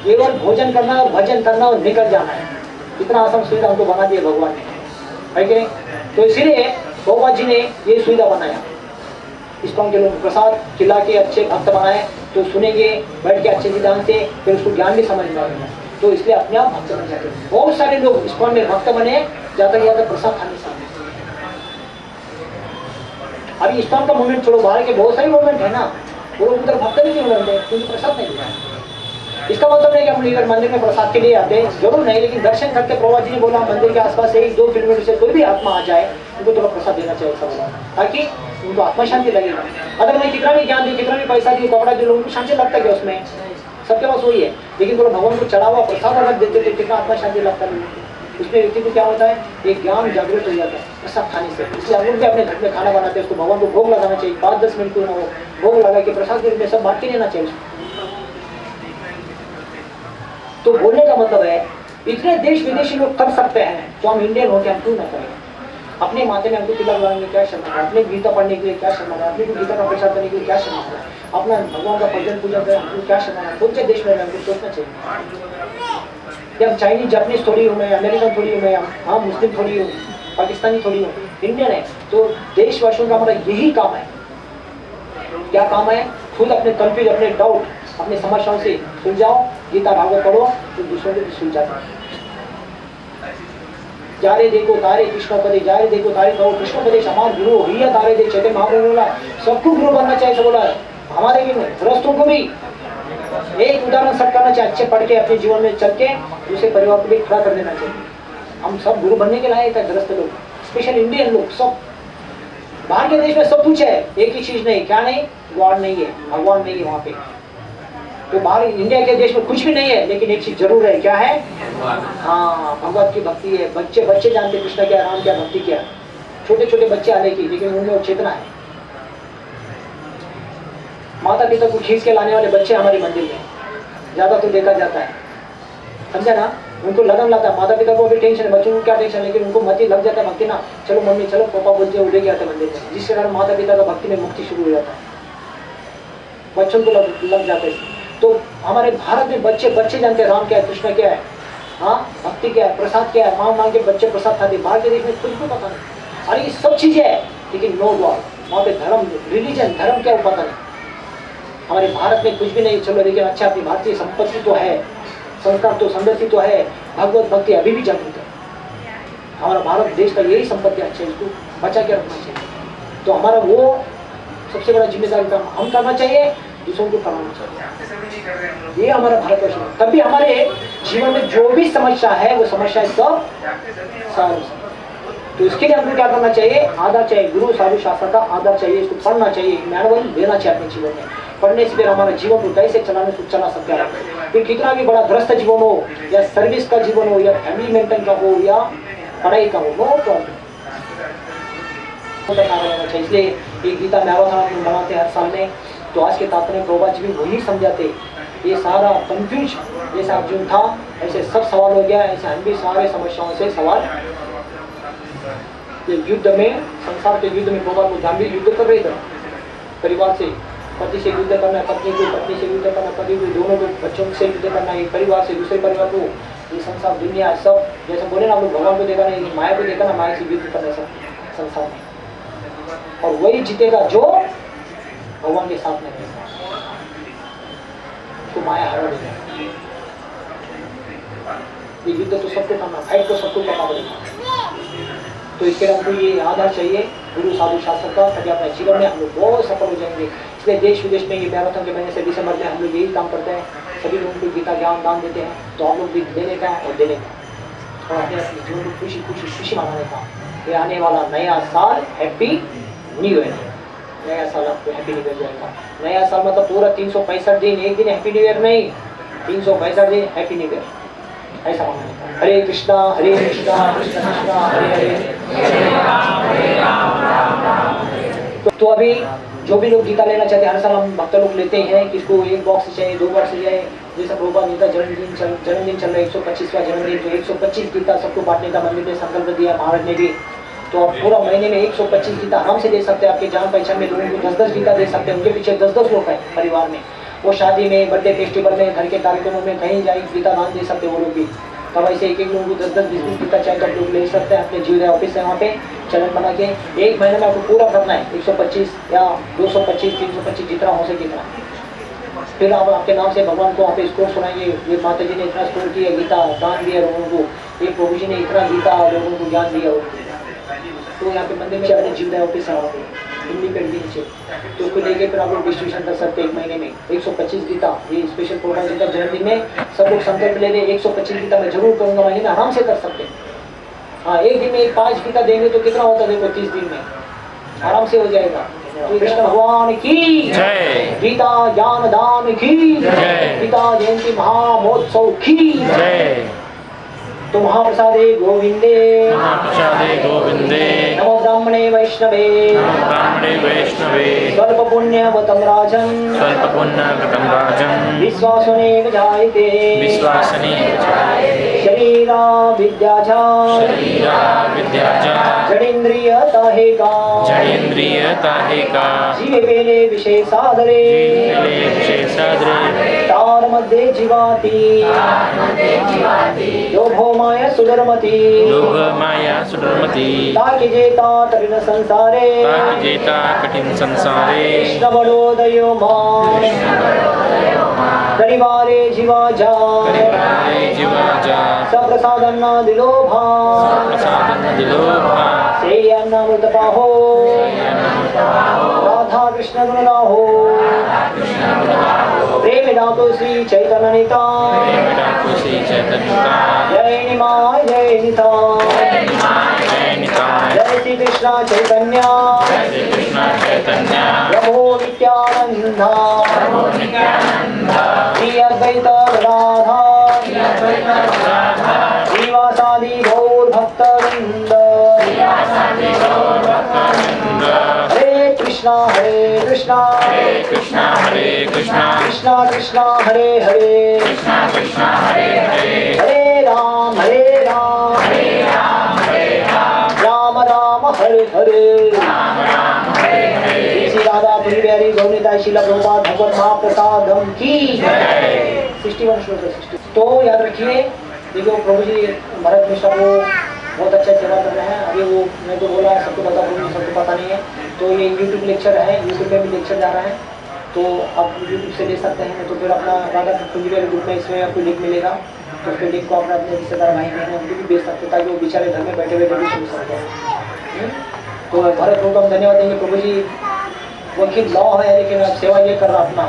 केवल भोजन करना और भजन करना और निकल जाना है, इतना आसान सुविधा हमको बना दिया भगवान ने, है कि नहीं? तो इसीलिए प्रभुपाद जी ने ये सुविधा बनाया, इस्कॉन के लोग प्रसाद खिला के अच्छे भक्त बनाए, तो सुनेंगे बैठ के अच्छे ध्यान से, फिर उसको ज्ञान भी समझ में आएगा, तो इसलिए अपने आप भक्त बन जाते हैं। बहुत सारे लोग इस्कॉन में भक्त बने ज्यादा प्रसाद खाने से। अभी इस्कॉन का मूवमेंट छोड़ो, बाहर के बहुत सारे मूवमेंट है ना, वो लोग उधर भक्त नहीं बनते क्योंकि प्रसाद नहीं मिला है। इसका मतलब नहीं कि हम इधर मंदिर में प्रसाद के लिए आते हैं, जरूर नहीं, लेकिन दर्शन करके प्रभुपाद जी ने बोला मंदिर के आसपास 1-2 किलोमीटर से कोई भी आत्मा आ जाए उनको थोड़ा प्रसाद देना चाहिए सब, ताकि उनको आत्मा शांति लगेगा। अगर मैं कितना भी ज्ञान दूँ, कितना भी पैसा दूँ, कपड़ा दूँ, लोगों को शांति लगता है उसमें, सबके पास वही है, लेकिन थोड़ा भगवान को चढ़ा हुआ प्रसाद अगर देते तो कितना आत्मा शांति लगता है, उसमें व्यक्ति को क्या होता है, एक ज्ञान जागृत हो जाता है प्रसाद खाने से। इसलिए हम लोग भी अपने घर में खाना बनाते हैं, उसको भगवान को भोग लगाना चाहिए, 5-10 मिनट क्यों ना हो, भोग लगा के प्रसाद के रूप में सब बांट के लेना चाहिए। तो बोलने का मतलब है इतने देश विदेशी लोग कर सकते हैं, तो हम इंडियन होकर हम क्यों ना करें? अपने माथे में हमको तिलक लगाएंगे क्या शर्म है, अपने गीता पढ़ने के लिए क्या शर्म है, अपने को गीता का प्रचार करने के लिए क्या शर्म है, अपना भगवान का भजन पूजा करें हमको क्या शर्म है? कौन से देश में हमको सोचना चाहिए कि हम चाइनीज जापानीज थोड़ी हूँ, मैं अमेरिकन थोड़ी हूँ, मैं हाँ मुस्लिम थोड़ी हूँ, पाकिस्तानी थोड़ी हूँ, इंडियन है। तो देशवासियों का हमारा यही काम है। क्या काम है? खुद अपने कंफ्यूज, अपने डाउट, अपने समस्याओं से सुलझाओ, गीता भागवत पढ़ो तो दूसरों को भी सुलझाते हैं। जा रे देखो तारे कृष्ण पदे, जा रे देखो तारे कहो कृष्ण पदे, हमारे गुरु हिया तारे दे चैतन्य महाप्रभु बोला, सबको गुरु बनना चाहिए। सब बोला हमारे भी गृहस्थों को भी एक उदाहरण सेट करना चाहिए, अच्छे पढ़ के अपने जीवन में चल के दूसरे परिवार को भी खड़ा कर देना चाहिए। हम सब गुरु बनने के लायक है, गृहस्थ लोग, स्पेशल इंडियन लोग। सब बाहर के देश में सब कुछ है, एक ही चीज नहीं, क्या नहीं, गॉड नहीं है, भगवान नहीं है वहाँ पे। तो बाहर इंडिया के देश में कुछ भी नहीं है, लेकिन एक चीज जरूर है, क्या है? हाँ, भगवत की भक्ति है। बच्चे जानते कृष्ण क्या, राम क्या, भक्ति क्या। छोटे छोटे बच्चे आने की, लेकिन उनमें वो चेतना है। माता पिता को खींच के लाने वाले बच्चे हमारे मंदिर में ज्यादा तो देखा जाता है, समझा ना? उनको लगन लाता है, माता पिता को भी टेंशन है, बच्चों को क्या टेंशन, लेकिन उनको मती लग जाता है भक्ति ना, चलो मम्मी चलो पापा बोलते उड़े गया था मंदिर में, जिसके कारण माता पिता का भक्ति में मुक्ति शुरू हो जाता है, बच्चों को लग जाता है। तो हमारे भारत में बच्चे जानते हैं राम क्या है, कृष्ण क्या है, हाँ भक्ति क्या है, प्रसाद क्या है, मांग के बच्चे प्रसाद खाते। बाहर के देश में कुछ भी पता नहीं, अरे ये सब चीजें है, लेकिन नो गॉड। वहाँ पे धर्म, रिलीजन, धर्म क्या वो पता नहीं। हमारे भारत में कुछ भी नहीं, चलो लेकिन अच्छा अपनी भारतीय संपत्ति तो है, संस्कार तो, संगति तो है, भगवत भक्ति अभी भी जागृत है। हमारा भारत देश का यही संपत्ति अच्छा है, इसको बचा के रखना चाहिए। तो हमारा वो सबसे बड़ा जिम्मेदारी काम हम करना चाहिए, दूसरों को कराना चाहिए। ये हमारा भारतवर्ष है। तभी हमारे जीवन में जो भी समस्या है वो समस्या सब सॉल्व। तो इसके लिए हमको क्या करना चाहिए? आदर चाहिए, गुरु साधु शास्त्र का आदर चाहिए, इसको पढ़ना चाहिए, मैनुअल देना चाहिए अपने जीवन में। पढ़ने से फिर हमारा जीवन को कैसे चला सकते हैं। फिर कितना भी बड़ा ग्रस्त जीवन हो या सर्विस का जीवन हो या फैमिली मेंटेन का हो या पढ़ाई का हो, नो प्रॉब्लम। इसलिए ये गीता मैराथन हम बनाते हर साल में। तो आज के तात्पर्य प्रभुपाद जी भी वही समझाते, ये सारा कंफ्यूज जैसा अर्जुन था ऐसे सब सवाल हो गया, ऐसे हम भी सारे समस्याओं से सवाल। युद्ध में, संसार के युद्ध में प्रभुपाद को ध्यान भी युद्ध कर रहे थे परिवार से, पति से युद्ध करना, पत्नी को पत्नी से युद्ध करना, पति को दोनों को बच्चों से युद्ध करना, एक परिवार से दूसरे परिवार को, ये संसार दुनिया सब जैसे बोले ना, हम लोग भगवान को देखा नहीं, माया को देखा ना, माया से युद्ध करना सब संसार में। और वही जीतेगा जो भगवान के साथ में रहेगा, तो माया हरा देगा। ये युद्ध तो सबको करना, फाइट तो सबको करना पड़ेगा। तो इसके लिए हमको ये आधार चाहिए गुरु साधु शास्त्र का, तभी अपने जीवन में हम लोग बहुत सफल हो जाएंगे। इसलिए देश विदेश में ये मैराथन के महीने से दिसंबर में हम लोग यही काम करते हैं, सभी लोगों को गीता ज्ञान दान देते हैं। तो हम लोग भी देने का और देने का और अपने जीवन को खुशी खुशी खुशी मनाने का। ये आने वाला नया साल हैप्पी न्यू ईयर, नया साल आपको हैप्पी न्यू ईयर जाएगा। नया साल मतलब पूरा 365 दिन, एक दिन हैप्पी न्यू ईयर नहीं, 365 दिन हैप्पी न्यू ईयर ऐसा मानने का। हरे कृष्णा कृष्ण कृष्णा हरे हरे। तो अभी जो भी लोग गीता लेना चाहते हैं, हर साल हम भक्त लोग लेते हैं, किसको 1 बॉक्स चाहिए, 2 बॉक्स चाहिए। जैसा प्रभुपाद जी का जन्मदिन चल रहा है, 125वां जन्मदिन, तो 125 गीता सबको बांटने का मंदिर में संकल्प दिया महाराज ने भी। तो आप पूरा महीने में 125 गीता आराम से दे सकते हैं। आपके जान पहचान में लोगों को 10-10 गीता दे सकते हैं, उनके पीछे 10-10 लोग हैं परिवार में। वो शादी में, बर्थडे फेस्टिवल में, घर के कार्यक्रमों में कहीं जाए गीता दान दे सकते हैं वो लोग भी। तब ऐसे एक लोगों को 10-10 20-20 गीता चाहे तो आप लोग ले सकते हैं। अपने जीव ऑफिस है वहाँ पे चलन बना के एक महीने में आपको पूरा करना है, 125 या 225 325 जितना हो सके इतना। फिर आप आपके नाम से भगवान को वहाँ पे स्कोर सुनाएंगे, ये माता जी ने इतना स्कोर किया, गीता दान दिया लोगों को, ये प्रभु जी ने इतना गीता लोगों को ज्ञान दिया। तो यहाँ पे मंदिर में अपने जीव ऑफिस है वहाँ पे हिंदी पे नीचे, तो उसको लेके फिर आप लोग डिस्ट्रीब्यूशन कर सकते हैं। एक महीने में 125 गीता, ये स्पेशल प्रोग्राम जी का जन्मदिन में सब लोग संकल्प ले लें 125 गीता मैं जरूर करूँगा, महीने में आराम से कर सकते हैं। हाँ, एक दिन में 5 गीता देंगे तो कितना होता है देखो, 30 दिन में आराम से हो जाएगा। तो कृष्ण भगवान की जय, गीता ज्ञान दान की जय, गीता जयंती महामहोत्सव की जय। तो महाप्रसादे गोविंदे, महाप्रसादे गोविंदे, नमो ब्राह्मणे वैष्णवे, नमो ब्राह्मणे वैष्णवे, स्वल्प पुण्यवतं राजन्, स्वल्प पुण्यवतं राजन्, विश्वासनेन जायते, विश्वासनेन जायते, शरीरा विद्याजा, शरीरा विद्याजा, जडेन्द्रियता हेका, जडेन्द्रियता हेका, जीवे वेले विशेषादरे, जीवे विशेषादरे, तार मध्ये जीवाति, लोभो माया सुधर्मति, लोभ माया सुधर्मति, ताकि जेता तरिण संसारे, ताकि जेता कठिन संसारे, कृष्ण बड़ोदयो मां, परिवारे जीवाजा, परिवारे जीवाजा, सप्रसादन्न दिलोभा, प्रसादन दिलोभा, श्रेयन्नामृतपाहो, राधा कृष्ण गुणगाहो, प्रेम दातो श्री चैतन्य निताय, श्री चैतन्य जय निमाय जय निताय, जय निताय, जय श्री कृष्ण चैतन्य, श्री कृष्ण चैतन्य, प्रभो नित्यानंद, श्री अद्वैत राधा, श्रीवासादि गौर भक्तवृंद, हरे कृष्णा हरे कृष्णा, कृष्णा हरे कृष्णा, कृष्णा कृष्णा हरे हरे, कृष्णा कृष्णा हरे हरे, हरे राम राम राम हरे हरे, श्री राधा प्रिय प्यारी गौनिता शिला प्रभुपाद भगवत महाप्रसादम की 61 श्लोक है। तो याद रखिए, देखो प्रभु जी भरत मिश्रा को बहुत अच्छा सेवा कर रहे हैं। अभी वो मैं तो बोला सबको पता, प्रभु जी सबको पता नहीं है। तो ये यूट्यूब लेक्चर है, यूट्यूब में भी लेक्चर जा रहा है, तो आप यूट्यूब से ले सकते हैं। तो फिर अपना राधा कुंजवेल ग्रुप में इसमें आपको लिंक मिलेगा, तो उसके लिंक को अपने अपने रिश्तेदार भाई बहन उनको भी भेज सकते हैं, ताकि वो बेचारे घर में बैठे बैठे भी सुन सकते हैं। तो भरत को हम धन्यवाद देंगे। प्रभु जी वकील लॉ है, लेकिन आप सेवा ये कर रहा अपना,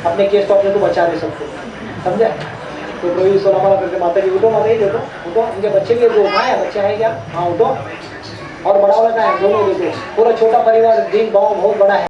अपने केस को अपने को बचा रहे सबको, समझे। तो प्रभु जी सोलह करके माता जी उठो, माता जी देखो उठो, इनके बच्चे भी दो कहाँ है, बच्चे हैं क्या? हाँ उठो, और बड़ा वाला कहाँ है, दोनों देखो, पूरा छोटा परिवार दिन गाँव बहुत बड़ा है।